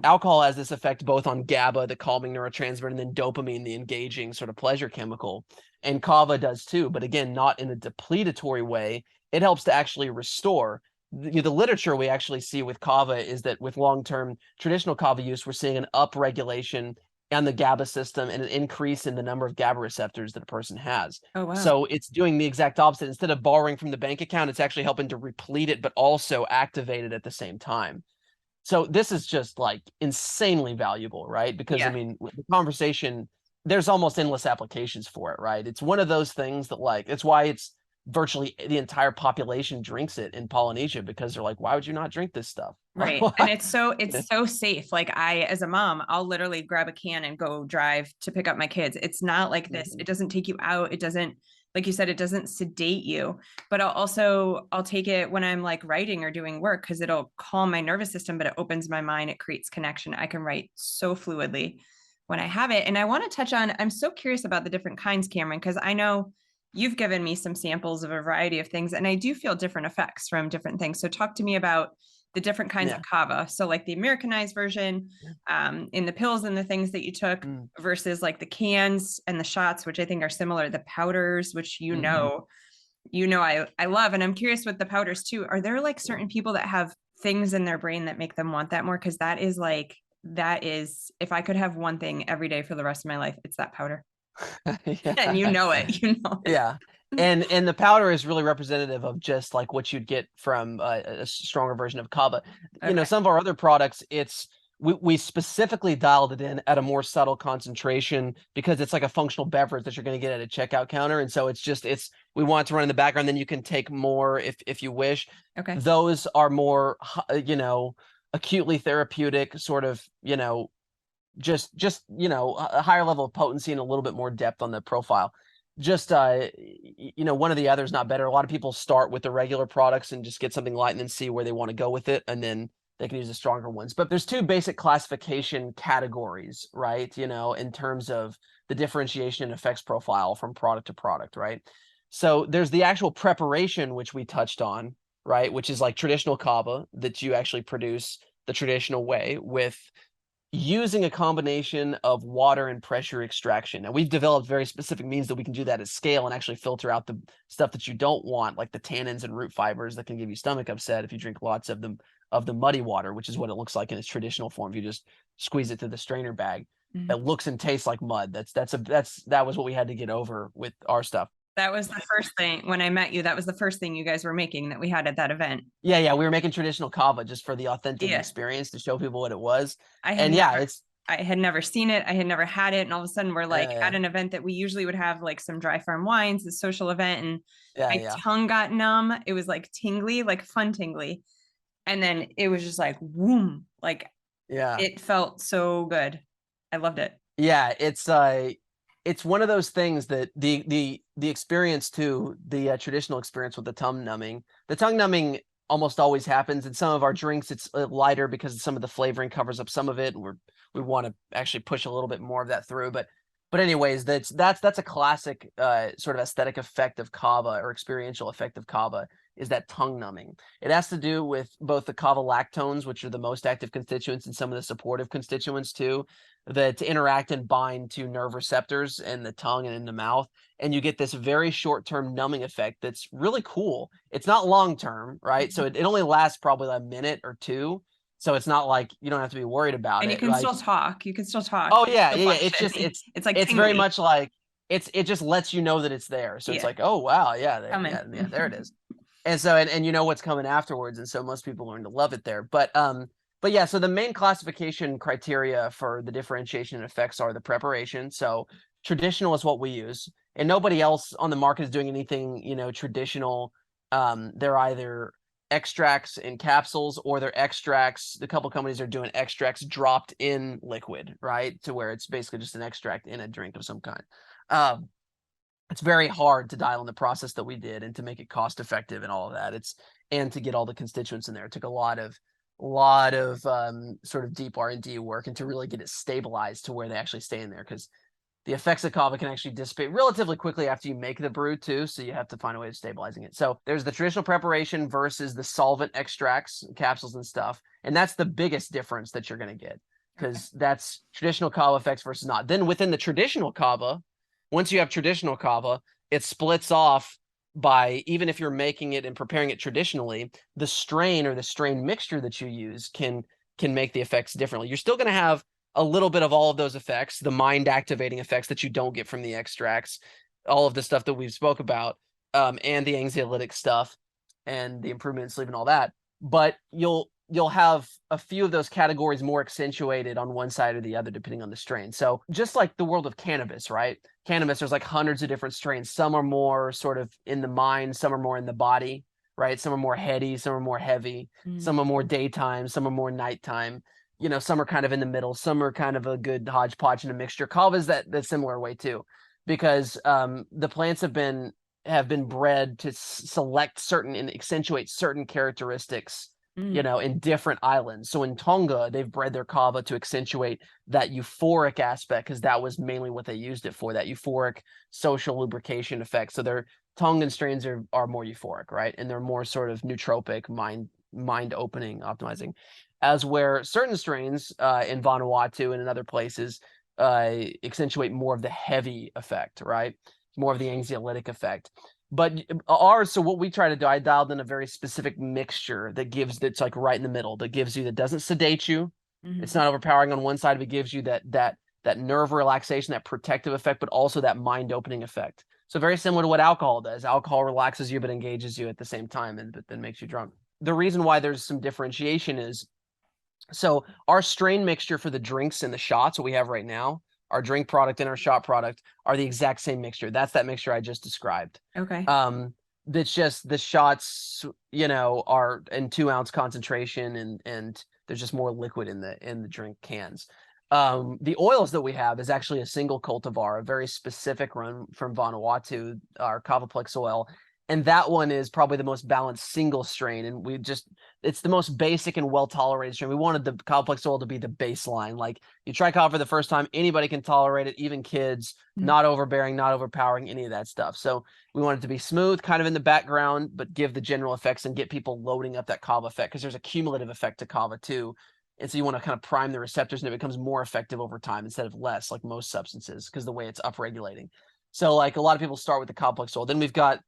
alcohol has this effect both on GABA, the calming neurotransmitter, and then dopamine, the engaging sort of pleasure chemical. And kava does too, but again, not in a depletatory way. It helps to actually restore. The literature we actually see with kava is that with long-term traditional kava use, we're seeing an upregulation on the GABA system and an increase in the number of GABA receptors that a person has. Oh, wow. So it's doing the exact opposite. Instead of borrowing from the bank account, it's actually helping to replete it, but also activate it at the same time. So this is just like insanely valuable, right? Because I mean, the conversation, there's almost endless applications for it, right? It's one of those things that it's why it's virtually the entire population drinks it in Polynesia, because they're like, why would you not drink this stuff? Right. And it's so safe. Like as a mom, I'll literally grab a can and go drive to pick up my kids. It's not like this. It doesn't take you out. It doesn't, like you said, it doesn't sedate you, but I'll take it when I'm like writing or doing work, because it'll calm my nervous system, but it opens my mind. It creates connection. I can write so fluidly when I have it. And I want to touch on, I'm so curious about the different kinds, Cameron, because I know you've given me some samples of a variety of things, and I do feel different effects from different things. So talk to me about the different kinds of kava. So like the Americanized version, in the pills and the things that you took, versus like the cans and the shots, which I think are similar, the powders, which I love. And I'm curious with the powders too. Are there like certain people that have things in their brain that make them want that more? Because that is, if I could have one thing every day for the rest of my life, it's that powder. And you know it. Yeah. And the powder is really representative of just like what you'd get from a stronger version of kava. Some of our other products, we specifically dialed it in at a more subtle concentration because it's like a functional beverage that you're going to get at a checkout counter. And so we want it to run in the background. Then you can take more if you wish. Okay. Those are more, acutely therapeutic, sort of, just a higher level of potency and a little bit more depth on the profile. Just one of the others not better. A lot of people start with the regular products and just get something light and then see where they want to go with it, and then they can use the stronger ones. But there's two basic classification categories, right? In terms of the differentiation and effects profile from product to product, right? So there's the actual preparation, which we touched on, right? Which is like traditional kava that you actually produce the traditional way with using a combination of water and pressure extraction. Now, we've developed very specific means that we can do that at scale and actually filter out the stuff that you don't want, like the tannins and root fibers that can give you stomach upset if you drink lots of the muddy water, which is what it looks like in its traditional form. If you just squeeze it through the strainer bag, it looks and tastes like mud. That was what we had to get over with our stuff. That was the first thing when I met you. That was the first thing you guys were making that we had at that event. Yeah. We were making traditional kava just for the authentic experience to show people what it was. I had never seen it. I had never had it. And all of a sudden we're like Yeah, at an event that we usually would have like some dry farm wines, a social event, and yeah, my yeah, tongue got numb. It was like tingly, like fun tingly. And then it was just like, whoom, like yeah. it felt so good. I loved it. Yeah, it's one of those things that the experience too, the traditional experience with the tongue numbing almost always happens in some of our drinks. It's lighter because some of the flavoring covers up some of it, and we want to actually push a little bit more of that through. But anyways, that's a classic sort of aesthetic effect of kava, or experiential effect of kava, is that tongue numbing. It has to do with both the kava lactones, which are the most active constituents, and some of the supportive constituents too, that interact and bind to nerve receptors in the tongue and in the mouth. And you get this very short-term numbing effect that's really cool. It's not long-term, right? So it only lasts probably a minute or two. So it's not like you don't have to be worried about And you it. can Like, still talk. You can still talk. oh You can yeah, still yeah, yeah. It's function. just It's like it's very tingly. much like it just lets you know that it's there. So it's Yeah. like, oh wow, yeah, Coming. yeah, there it is. And so and you know what's coming afterwards, and so most people learn to love it there. But yeah, so the main classification criteria for the differentiation and effects are the preparation. So traditional is what we use, and nobody else on the market is doing anything, traditional. They're either extracts in capsules, or they're extracts. A couple companies are doing extracts dropped in liquid, right? To where it's basically just an extract in a drink of some kind. Um, it's very hard to dial in the process that we did and to make it cost effective and all of that. And to get all the constituents in there. It took a lot of sort of deep R&D work, and to really get it stabilized to where they actually stay in there, because the effects of kava can actually dissipate relatively quickly after you make the brew too. So you have to find a way of stabilizing it. So there's the traditional preparation versus the solvent extracts, capsules and stuff. And that's the biggest difference that you're going to get, because that's traditional kava effects versus not. Then within the traditional kava, once you have traditional kava, it splits off by, even if you're making it and preparing it traditionally, the strain or the strain mixture that you use can make the effects differently. You're still going to have a little bit of all of those effects, the mind activating effects that you don't get from the extracts, all of the stuff that we've spoke about, and the anxiolytic stuff and the improvement in sleep and all that. But you'll have a few of those categories more accentuated on one side or the other, depending on the strain. So just like the world of cannabis, right? Cannabis, there's like hundreds of different strains. Some are more sort of in the mind, some are more in the body, right? Some are more heady, some are more heavy, some are more daytime, some are more nighttime. Some are kind of in the middle, some are kind of a good hodgepodge and a mixture. Kava is that similar way too, because the plants have been bred to select certain and accentuate certain characteristics, in different islands. So in Tonga, they've bred their kava to accentuate that euphoric aspect, because that was mainly what they used it for, that euphoric social lubrication effect. So their Tongan strains are more euphoric, right? And they're more sort of nootropic, mind opening, optimizing. As where certain strains in Vanuatu and in other places accentuate more of the heavy effect, right? More of the anxiolytic effect. But ours, so what we try to do, I dialed in a very specific mixture that's like right in the middle, that doesn't sedate you. It's not overpowering on one side, but it gives you that nerve relaxation, that protective effect, but also that mind opening effect. So very similar to what alcohol does. Alcohol relaxes you, but engages you at the same time, and but then makes you drunk. The reason why there's some differentiation is, so our strain mixture for the drinks and the shots, what we have right now, our drink product and our shot product, are the exact same mixture. That's that mixture I just described. Okay. That's just the shots, are in 2-ounce concentration, and there's just more liquid in the drink cans. The oils that we have is actually a single cultivar, a very specific one from Vanuatu, our Kavaplex oil. And that one is probably the most balanced single strain. And it's the most basic and well-tolerated strain. We wanted the Kavaplex oil to be the baseline. Like, you try kava for the first time, anybody can tolerate it, even kids, not overbearing, not overpowering, any of that stuff. So we want it to be smooth, kind of in the background, but give the general effects and get people loading up that kava effect, because there's a cumulative effect to kava too. And so you want to kind of prime the receptors, and it becomes more effective over time instead of less, like most substances, because the way it's upregulating. So like a lot of people start with the Kavaplex oil. Then we've got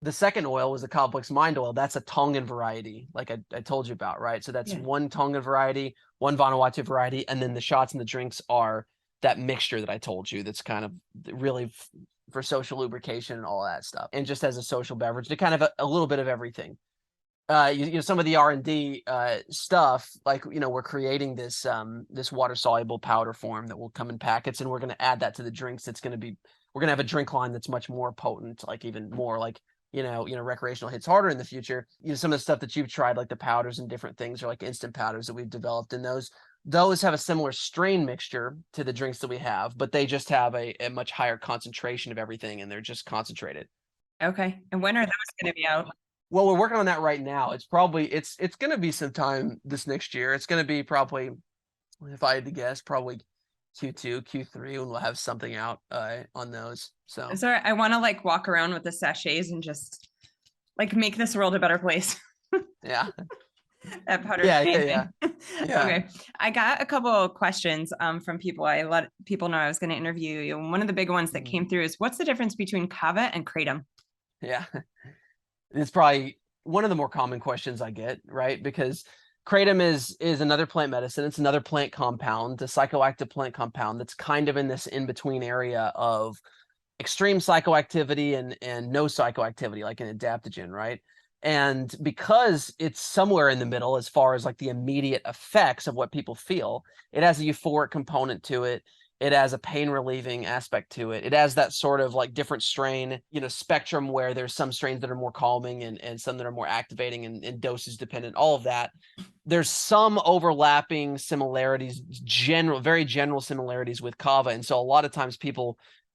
the second oil was a complex mind oil. That's a Tongan variety, like I told you about, right? So that's one Tongan variety, one Vanuatu variety, and then the shots and the drinks are that mixture that I told you. That's kind of really for social lubrication and all that stuff, and just as a social beverage, to kind of a little bit of everything. some of the R&D stuff, like, we're creating this water soluble powder form that will come in packets, and we're going to add that to the drinks. We're going to have a drink line that's much more potent, like even more like, recreational hits harder in the future. Some of the stuff that you've tried, like the powders and different things, are like instant powders that we've developed, and those have a similar strain mixture to the drinks that we have, but they just have a much higher concentration of everything, and they're just concentrated. Okay. And when are those going to be out? Well, we're working on that right now. It's going to be sometime this next year. It's going to be probably, if I had to guess, probably Q2, Q3 when we'll have something out on those. So I want to like walk around with the sachets and just like make this world a better place. yeah. That powder. Yeah. Okay. I got a couple of questions from people. I let people know I was going to interview you. And one of the big ones that came through is, what's the difference between kava and kratom? Yeah. It's probably one of the more common questions I get, right? Because kratom is another plant medicine. It's another plant compound, a psychoactive plant compound that's kind of in this in-between area of extreme psychoactivity and no psychoactivity, like an adaptogen, right? And because it's somewhere in the middle as far as like the immediate effects of what people feel, it has a euphoric component to it. It has a pain relieving aspect to it. It has that sort of like different strain, spectrum, where there's some strains that are more calming and some that are more activating and dosage dependent, all of that. There's some overlapping similarities, very general similarities with kava. And so a lot of times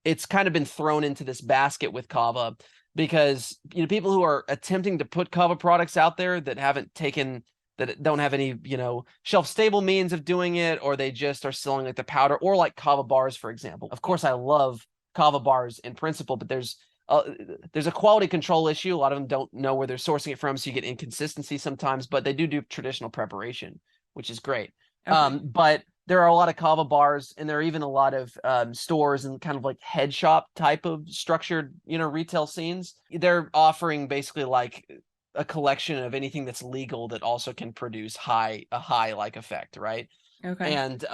it's kind of been thrown into this basket with kava because, people who are attempting to put kava products out there that don't have any, shelf stable means of doing it, or they just are selling like the powder, or like kava bars, for example. Of course, I love kava bars in principle, but there's a quality control issue. A lot of them don't know where they're sourcing it from, so you get inconsistency sometimes, but they do traditional preparation, which is great. Okay. But there are a lot of kava bars, and there are even a lot of stores and kind of like head shop type of structured, retail scenes. They're offering basically like a collection of anything that's legal that also can produce a high like effect, right? Okay. And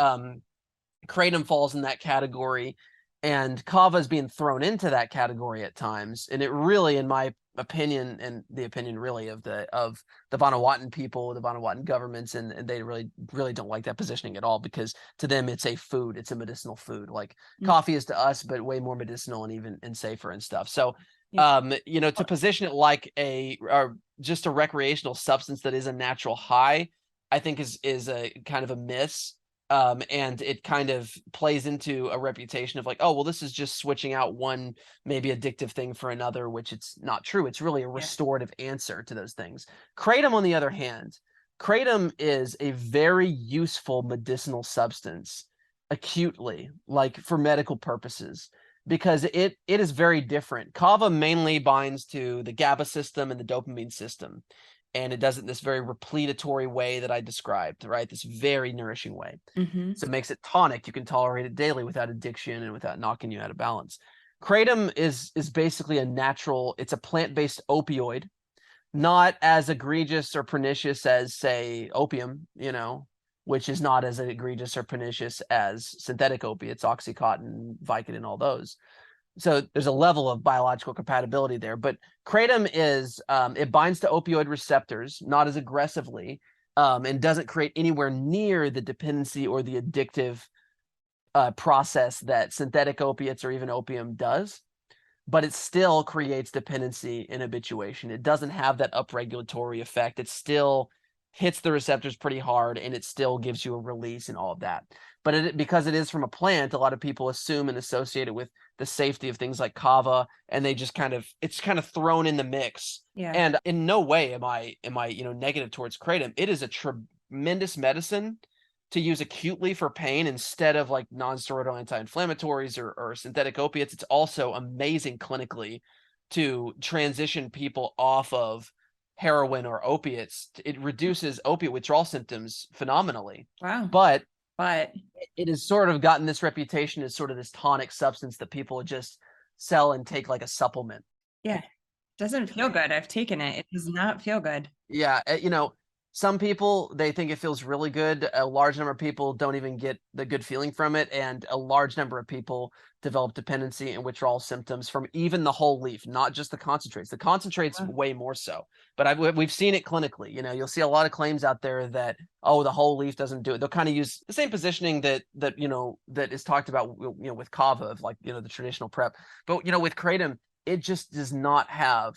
kratom falls in that category, and kava is being thrown into that category at times. And it really, in my opinion, and the opinion really of the Vanuatu people, the Vanuatu governments, and they really don't like that positioning at all, because to them it's a food, it's a medicinal food. Like coffee is to us, but way more medicinal and safer and stuff. So to position it like just a recreational substance that is a natural high, I think is a kind of a miss. And it kind of plays into a reputation of like, oh, well, this is just switching out one maybe addictive thing for another, which it's not true. It's really a restorative answer to those things. Kratom, on the other hand, kratom is a very useful medicinal substance acutely, like for medical purposes, because it is very different. Kava mainly binds to the GABA system and the dopamine system, and it does it in this very repletatory way that I described, right? This very nourishing way. Mm-hmm. So it makes it tonic. You can tolerate it daily without addiction and without knocking you out of balance. Kratom is basically it's a plant-based opioid, not as egregious or pernicious as, say, opium, which is not as egregious or pernicious as synthetic opiates, Oxycontin, Vicodin, all those. So there's a level of biological compatibility there. But kratom it binds to opioid receptors, not as aggressively, and doesn't create anywhere near the dependency or the addictive process that synthetic opiates or even opium does. But it still creates dependency and habituation. It doesn't have that upregulatory effect. It still hits the receptors pretty hard, and it still gives you a release and all of that. But because it is from a plant, a lot of people assume and associate it with the safety of things like kava, and they just it's kind of thrown in the mix. Yeah. And in no way am I negative towards kratom. It is a tremendous medicine to use acutely for pain instead of like non-steroidal anti-inflammatories or synthetic opiates. It's also amazing clinically to transition people off of heroin or opiates. It reduces opiate withdrawal symptoms phenomenally. Wow. But it has sort of gotten this reputation as sort of this tonic substance that people just sell and take like a supplement. Yeah. Doesn't feel good. I've taken it. It does not feel good. Yeah. Some people, they think it feels really good. A large number of people don't even get the good feeling from it, and a large number of people develop dependency and withdrawal symptoms from even the whole leaf, not just the concentrates. The concentrates Wow. way more so, but we've seen it clinically. You know, you'll see a lot of claims out there that, oh, the whole leaf doesn't do it. They'll kind of use the same positioning that you know that is talked about, you know, with kava, of like, you know, the traditional prep, but you know, with kratom, it just does not have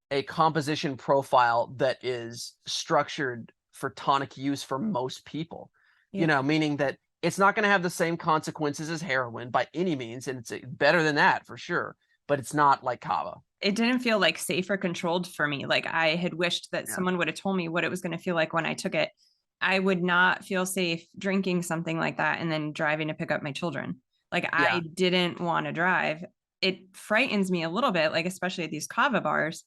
a composition profile that is structured for tonic use for most people, you Yeah. know, meaning that it's not going to have the same consequences as heroin by any means. And it's better than that for sure, but it's not like kava. It didn't feel like safe or controlled for me. Like I had wished that Yeah. someone would have told me what it was going to feel like when I took it. I would not feel safe drinking something like that and then driving to pick up my children. Like I Yeah. didn't want to drive. It frightens me a little bit, like especially at these kava bars.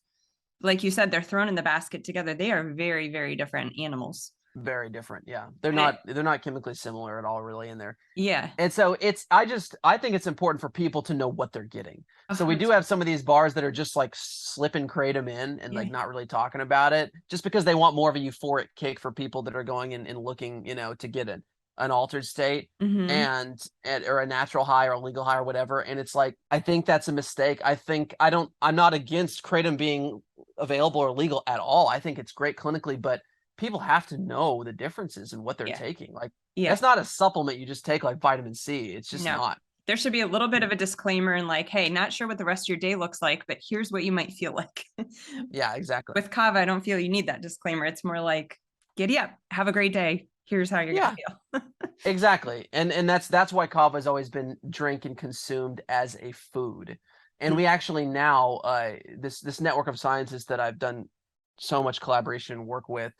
Like you said, they're thrown in the basket together. They are very, very different animals. Very different. Yeah. And it, They're not chemically similar at all, really, in there. yeah, And so I think it's important for people to know what they're getting. So we do 100%. have some of these bars that are just like slipping kratom in and Yeah. like not really talking about it, just because they want more of a euphoric kick for people that are going and looking, you know, to get an altered state, Mm-hmm. and or a natural high or a legal high or whatever. And it's like, I think that's a mistake. I'm not against kratom being available or legal at all. I think it's great clinically, but people have to know the differences in what they're Yeah. taking. Like, Yeah. that's not a supplement you just take like vitamin C. It's just No. not. There should be a little bit of a disclaimer and like, hey, not sure what the rest of your day looks like, but here's what you might feel like. Yeah, exactly. With kava, I don't feel you need that disclaimer. It's more like, giddy up, have a great day. Here's how you're gonna Yeah, feel. exactly. And that's why kava has always been drank and consumed as a food. And we actually now, this network of scientists that I've done so much collaboration and work with,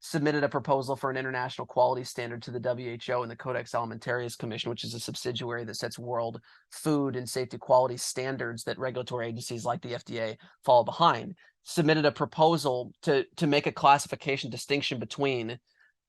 submitted a proposal for an international quality standard to the WHO and the Codex Alimentarius Commission, which is a subsidiary that sets world food and safety quality standards that regulatory agencies like the FDA fall behind. Submitted a proposal to make a classification distinction between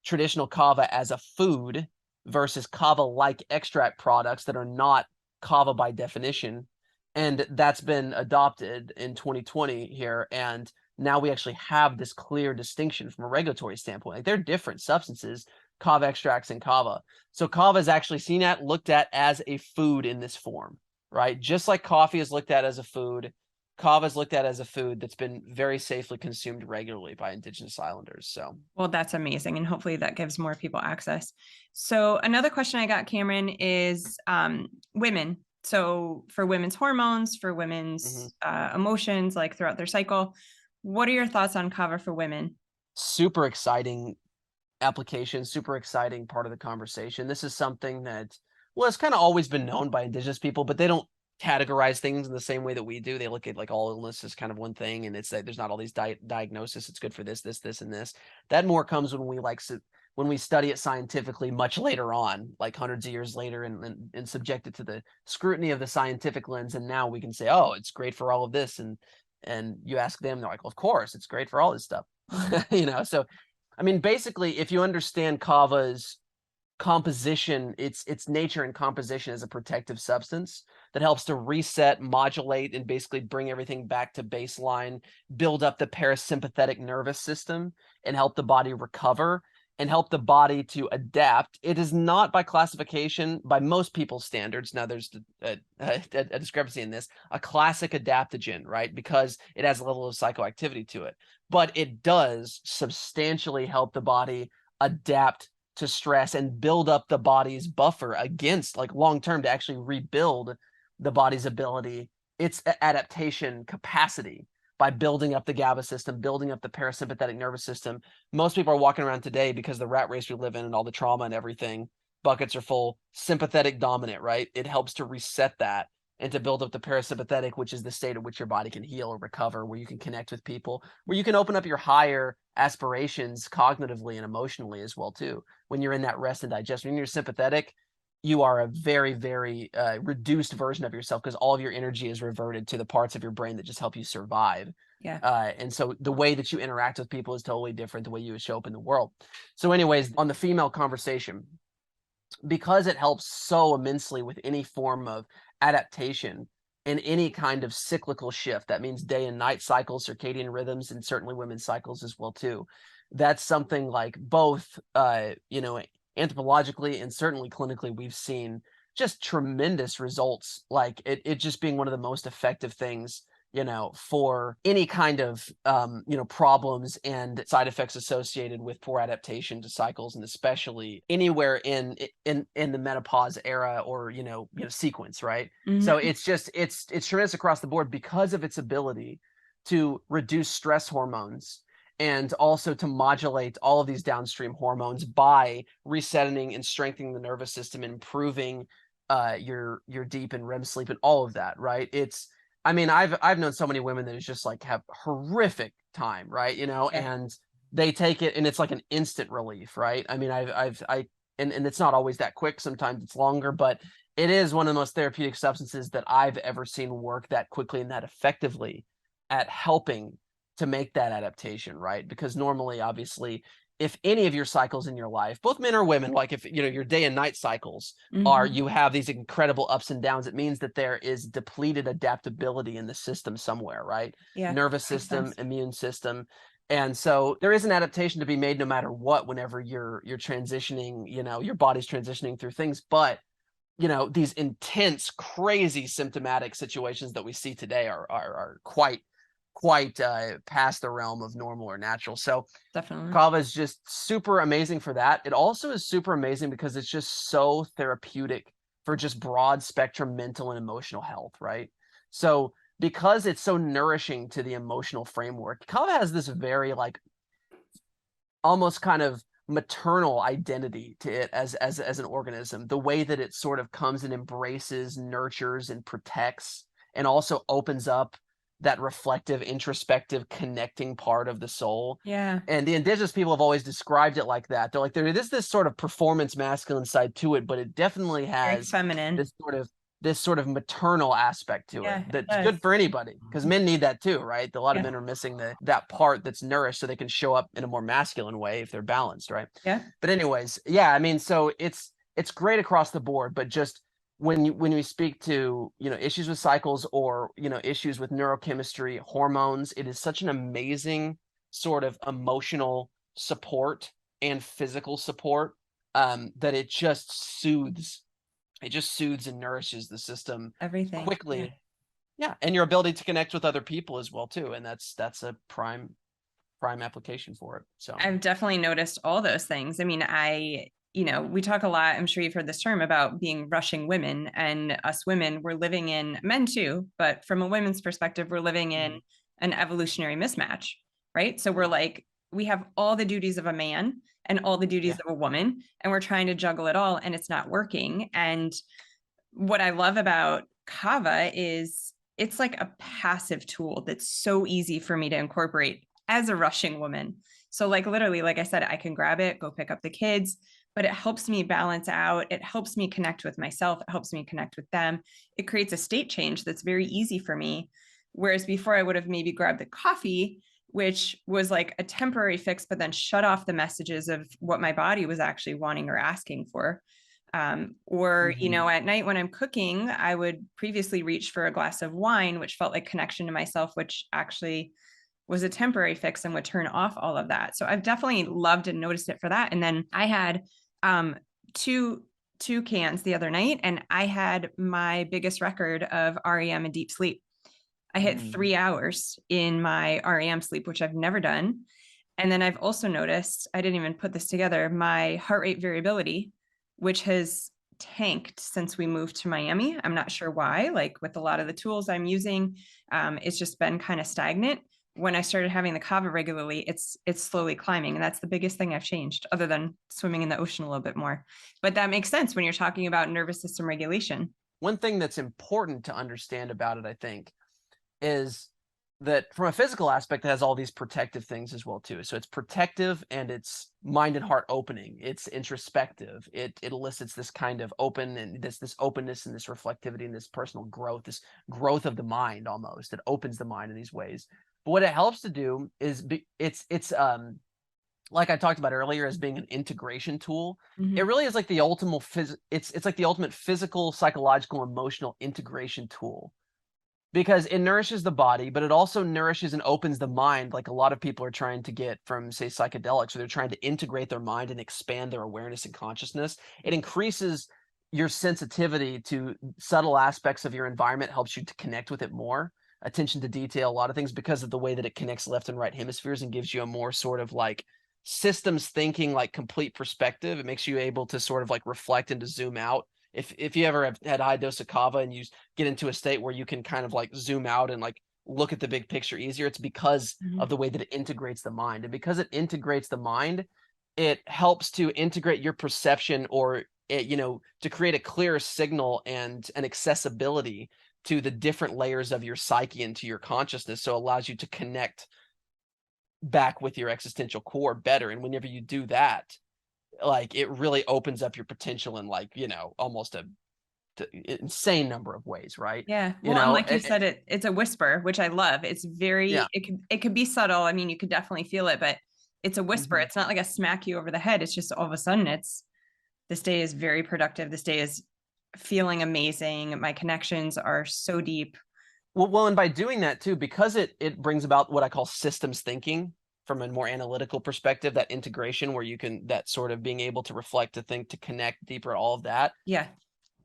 traditional kava as a food versus kava-like extract products that are not kava by definition. And that's been adopted in 2020 here. And now we actually have this clear distinction from a regulatory standpoint. Like, they're different substances, kava extracts and kava. So kava is actually looked at as a food in this form, right? Just like coffee is looked at as a food, kava is looked at as a food that's been very safely consumed regularly by Indigenous Islanders. So, Well, that's amazing. And hopefully that gives more people access. So another question I got, Cameron, is women. So for women's hormones, for mhm. women's emotions, like throughout their cycle, what are your thoughts on kava for women? Super exciting application, super exciting part of the conversation. This is something that, well, it's kind of always been known by Indigenous people, but they don't categorize things in the same way that we do. They look at like all illness as kind of one thing, and it's like there's not all these diagnoses. It's good for this, and this. That more comes when we when we study it scientifically much later on, like hundreds of years later, and subject it to the scrutiny of the scientific lens. And now we can say, oh, it's great for all of this. And you ask them, they're like, well, of course, it's great for all this stuff. Mhm. You know, so I mean, basically, if you understand kava's composition, its nature and composition as a protective substance that helps to reset, modulate, and basically bring everything back to baseline, build up the parasympathetic nervous system, and help the body recover and help the body to adapt. It is not, by classification, by most people's standards. Now, there's a discrepancy in this, a classic adaptogen, right? Because it has a level of psychoactivity to it. But it does substantially help the body adapt to stress and build up the body's buffer against, like, long term, to actually rebuild the body's ability, its adaptation capacity, by building up the GABA system, building up the parasympathetic nervous system. Most people are walking around today, because the rat race we live in and all the trauma and everything, buckets are full, sympathetic dominant, right? It helps to reset that and to build up the parasympathetic, which is the state at which your body can heal or recover, where you can connect with people, where you can open up your higher aspirations cognitively and emotionally as well too. When you're in that rest and digest, when you're sympathetic, you are a very, very reduced version of yourself, because all of your energy is reverted to the parts of your brain that just help you survive. Yeah. And so the way that you interact with people is totally different, the way you would show up in the world. So anyways, on the female conversation, because it helps so immensely with any form of adaptation, in any kind of cyclical shift. That means day and night cycles, circadian rhythms, and certainly women's cycles as well too. That's something like both, anthropologically and certainly clinically, we've seen just tremendous results. Like it just being one of the most effective things, for any kind of, problems and side effects associated with poor adaptation to cycles, and especially anywhere in the menopause era or, sequence, right? So Mhm. it's tremendous across the board because of its ability to reduce stress hormones and also to modulate all of these downstream hormones by resetting and strengthening the nervous system, improving your deep and REM sleep and all of that, right? I mean, I've known so many women that is just like have horrific time, right? Yeah. And they take it and it's like an instant relief, right? I mean, and it's not always that quick. Sometimes it's longer, but it is one of the most therapeutic substances that I've ever seen work that quickly and that effectively at helping to make that adaptation, right? Because normally, obviously, if any of your cycles in your life, both men or women, like if your day and night cycles Mhm. you have these incredible ups and downs, it means that there is depleted adaptability in the system somewhere, right? Yeah. Nervous Makes system, sense. immune system. And so there is an adaptation to be made no matter what whenever you're transitioning, your body's transitioning through things. But these intense, crazy symptomatic situations that we see today are quite past the realm of normal or natural. So Definitely. kava is just super amazing for that. It also is super amazing because it's just so therapeutic for just broad spectrum mental and emotional health, right? So because it's so nourishing to the emotional framework, kava has this very like almost kind of maternal identity to it as an organism. The way that it sort of comes and embraces, nurtures, and protects, and also opens up that reflective, introspective, connecting part of the soul. Yeah. And the indigenous people have always described it like that. They're like, there is this sort of performance masculine side to it, but it definitely Very has feminine. this sort of this sort of maternal aspect to it Yeah, it that's does. good for anybody because men need that too, right? A lot of Yeah. men are missing that part that's nourished so they can show up in a more masculine way if they're balanced, right? Yeah. But anyways, yeah, I mean, so it's great across the board, but just when we speak to issues with cycles or issues with neurochemistry, hormones, it is such an amazing sort of emotional support and physical support that it just soothes and nourishes the system Everything. Yeah. quickly. Yeah, and your ability to connect with other people as well too, and that's a prime application for it. So I've definitely noticed all those things. I mean, we talk a lot, I'm sure you've heard this term about being rushing women, and us women, we're living in men too, but from a women's perspective, we're living in mhm, an evolutionary mismatch, right? So we're yeah, like, we have all the duties of a man and all the duties yeah, of a woman, and we're trying to juggle it all, and it's not working. And what I love about Kava is it's like a passive tool that's so easy for me to incorporate as a rushing woman. So, like, literally, like I said, I can grab it, go pick up the kids, but it helps me balance out. It helps me connect with myself. It helps me connect with them. It creates a state change that's very easy for me. Whereas before, I would have maybe grabbed the coffee, which was like a temporary fix, but then shut off the messages of what my body was actually wanting or asking for. Or, mhm, at night when I'm cooking, I would previously reach for a glass of wine, which felt like connection to myself, which actually was a temporary fix and would turn off all of that. So I've definitely loved and noticed it for that. And then I had um, two cans the other night, and I had my biggest record of REM and deep sleep. I hit mhm, 3 hours in my REM sleep, which I've never done. And then I've also noticed, I didn't even put this together, my heart rate variability, which has tanked since we moved to Miami. I'm not sure why, like with a lot of the tools I'm using, it's just been kind of stagnant. When I started having the kava regularly, it's slowly climbing. And that's the biggest thing I've changed, other than swimming in the ocean a little bit more. But that makes sense when you're talking about nervous system regulation. one thing that's important to understand about it, I think, is that from a physical aspect, it has all these protective things as well too. So it's protective and it's mind and heart opening. It's introspective. It elicits this kind of open and this openness and this reflectivity and this personal growth, this growth of the mind almost. It opens the mind in these ways. But what it helps to do is it's like I talked about earlier as being an integration tool. It Mhm. really is like the ultimate it's like the ultimate physical, psychological, emotional integration tool because it nourishes the body, but it also nourishes and opens the mind. Like a lot of people are trying to get from, say, psychedelics, or they're trying to integrate their mind and expand their awareness and consciousness. It increases your sensitivity to subtle aspects of your environment, helps you to connect with it more, attention to detail, a lot of things, because of the way that it connects left and right hemispheres and gives you a more sort of like systems thinking, like complete perspective. It makes you able to sort of like reflect and to zoom out. If you ever have had a high dose of kava and you get into a state where you can kind of like zoom out and like look at the big picture easier, it's because Mhm. of the way that it integrates the mind. And because it integrates the mind, it helps to integrate your perception, or it, to create a clearer signal and an accessibility to the different layers of your psyche and to your consciousness. So it allows you to connect back with your existential core better. And whenever you do that, like, it really opens up your potential in, like, almost a insane number of ways, right? Yeah. You Well, and know, like you said, it's a whisper, which I love. It's yeah. very, it could be subtle. I mean, you could definitely feel it, but it's a whisper. Mhm. It's not like a smack you over the head. It's just all of a sudden this day is very productive. This day is feeling amazing. My connections are so deep. Well, and by doing that too, because it brings about what I call systems thinking from a more analytical perspective, that integration where you can, that sort of being able to reflect, to think, to connect deeper, all of that. Yeah.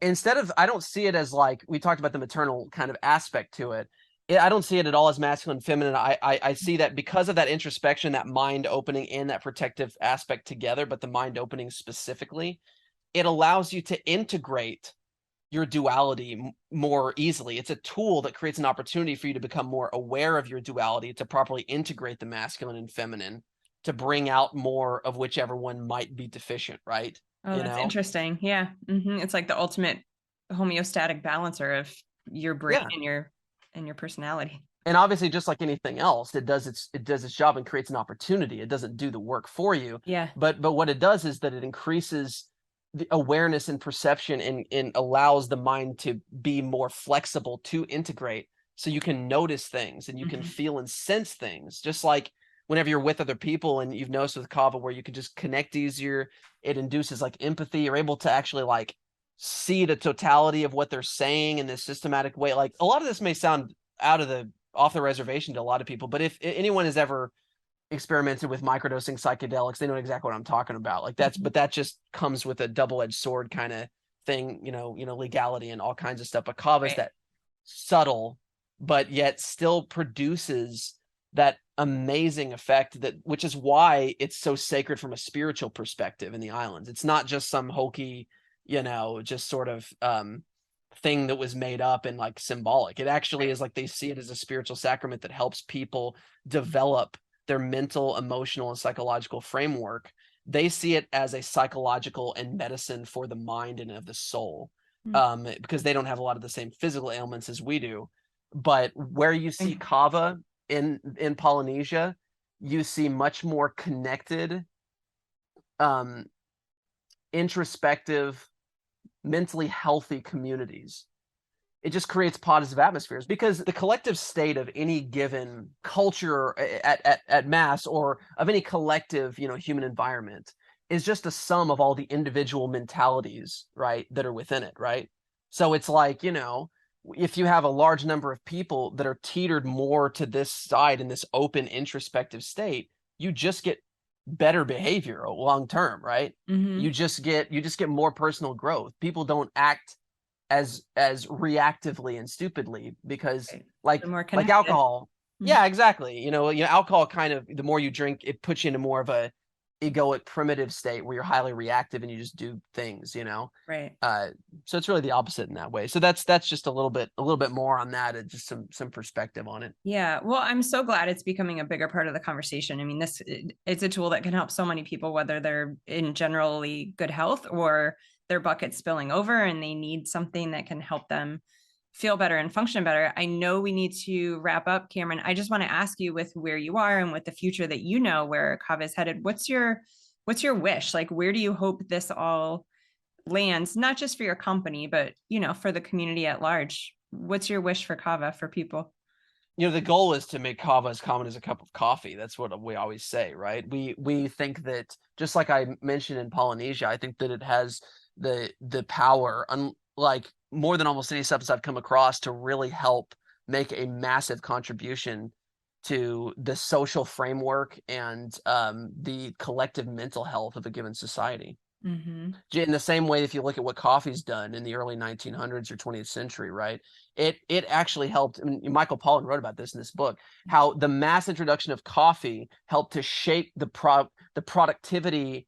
Instead of, I don't see it as, like, we talked about the maternal kind of aspect to it. I don't see it at all as masculine and feminine. I see that because of that introspection, that mind opening, and that protective aspect together, but the mind opening specifically, it allows you to integrate your duality more easily. It's a tool that creates an opportunity for you to become more aware of your duality, to properly integrate the masculine and feminine, to bring out more of whichever one might be deficient, right? Oh, You that's know? interesting. Yeah. It's like the ultimate homeostatic balancer of your brain Yeah. and your personality. And obviously, just like anything else, it does its job and creates an opportunity. It doesn't do the work for you, Yeah. but what it does is that it increases the awareness and perception, and allows the mind to be more flexible to integrate, so you can notice things and you can Mhm. feel and sense things, just like whenever you're with other people. And you've noticed with kava, where you can just connect easier, it induces like empathy. You're able to actually like see the totality of what they're saying in this systematic way. Like, a lot of this may sound out of the off the reservation to a lot of people, but if anyone has ever experimented with microdosing psychedelics, they know exactly what I'm talking about. Like, Mhm. but that just comes with a double-edged sword kind of thing, legality and all kinds of stuff. But kava is Right. that subtle, but yet still produces that amazing effect, that which is why it's so sacred from a spiritual perspective in the islands. It's not just some hokey, just sort of thing that was made up and like symbolic. It actually Right. is, like, they see it as a spiritual sacrament that helps people develop their mental, emotional, and psychological framework. They see it as a psychological and medicine for the mind and of the soul, Mm. because they don't have a lot of the same physical ailments as we do. But where you see Think- kava in Polynesia, you see much more connected, um, introspective, mentally healthy communities. It just creates positive atmospheres, because the collective state of any given culture at mass, or of any collective, human environment, is just a sum of all the individual mentalities, right, that are within it, right? So it's like, if you have a large number of people that are teetered more to this side, in this open introspective state, you just get better behavior long term, right? Mhm. You just get more personal growth. People don't act as reactively and stupidly, because Right. They're like more like connected. alcohol. Mhm. Yeah, exactly. Alcohol, kind of, the more you drink, it puts you into more of a egoic, primitive state where you're highly reactive and you just do things. Right. uh so it's really the opposite in that way. So that's just a little bit more on that, and just some perspective on it. Yeah. Well, I'm so glad it's becoming a bigger part of the conversation. I mean, it's a tool that can help so many people, whether they're in generally good health or their bucket's spilling over and they need something that can help them feel better and function better. I know we need to wrap up, Cameron. I just want to ask you, with where you are and with the future that you know where Kava is headed, what's your wish? Like, where do you hope this all lands, not just for your company, but for the community at large? What's your wish for Kava for people? The goal is to make kava as common as a cup of coffee. That's what we always say, right? We think that, just like I mentioned in Polynesia, I think that it has the power, like, more than almost any substance I've come across, to really help make a massive contribution to the social framework and the collective mental health of a given society. Mm-hmm. In the same way, if you look at what coffee's done in the early 1900s or 20th century, right? It actually helped. I mean, Michael Pollan wrote about this in this book, how the mass introduction of coffee helped to shape the productivity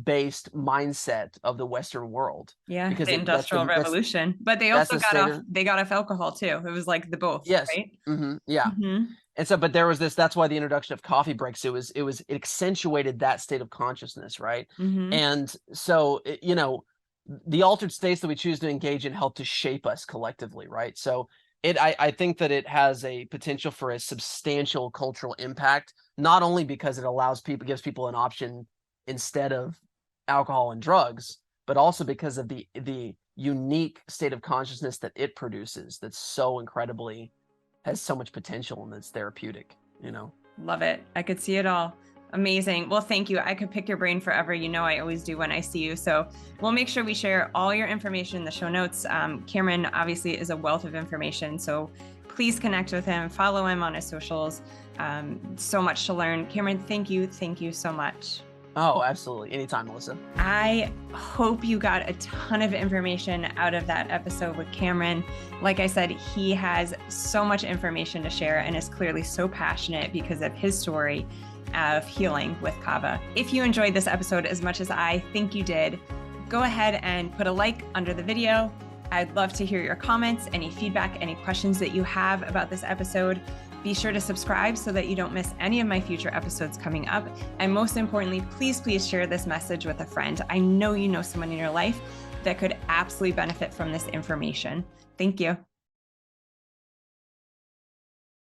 based mindset of the Western world. Yeah, Because the Industrial Revolution. But they also got off alcohol too. It was like the both, yes, right? yeah. Mm-hmm. And so, but there was this, that's why the introduction of coffee breaks, it accentuated that state of consciousness, right? Mm-hmm. And so, you know, the altered states that we choose to engage in help to shape us collectively, right? So I think that it has a potential for a substantial cultural impact, not only because it gives people an option instead of alcohol and drugs, but also because of the unique state of consciousness that it produces that's so incredibly, has so much potential and it's therapeutic, you know? Love it. I could see it all. Amazing. Well, thank you. I could pick your brain forever. You know, I always do when I see you. So we'll make sure we share all your information in the show notes. Cameron obviously is a wealth of information. So please connect with him, follow him on his socials. So much to learn. Cameron, thank you. Thank you so much. Oh, absolutely. Anytime, Melissa. I hope you got a ton of information out of that episode with Cameron. Like I said, he has so much information to share and is clearly so passionate because of his story of healing with Kava. If you enjoyed this episode as much as I think you did, go ahead and put a like under the video. I'd love to hear your comments, any feedback, any questions that you have about this episode. Be sure to subscribe so that you don't miss any of my future episodes coming up. And most importantly, please share this message with a friend. I know you know someone in your life that could absolutely benefit from this information. Thank you.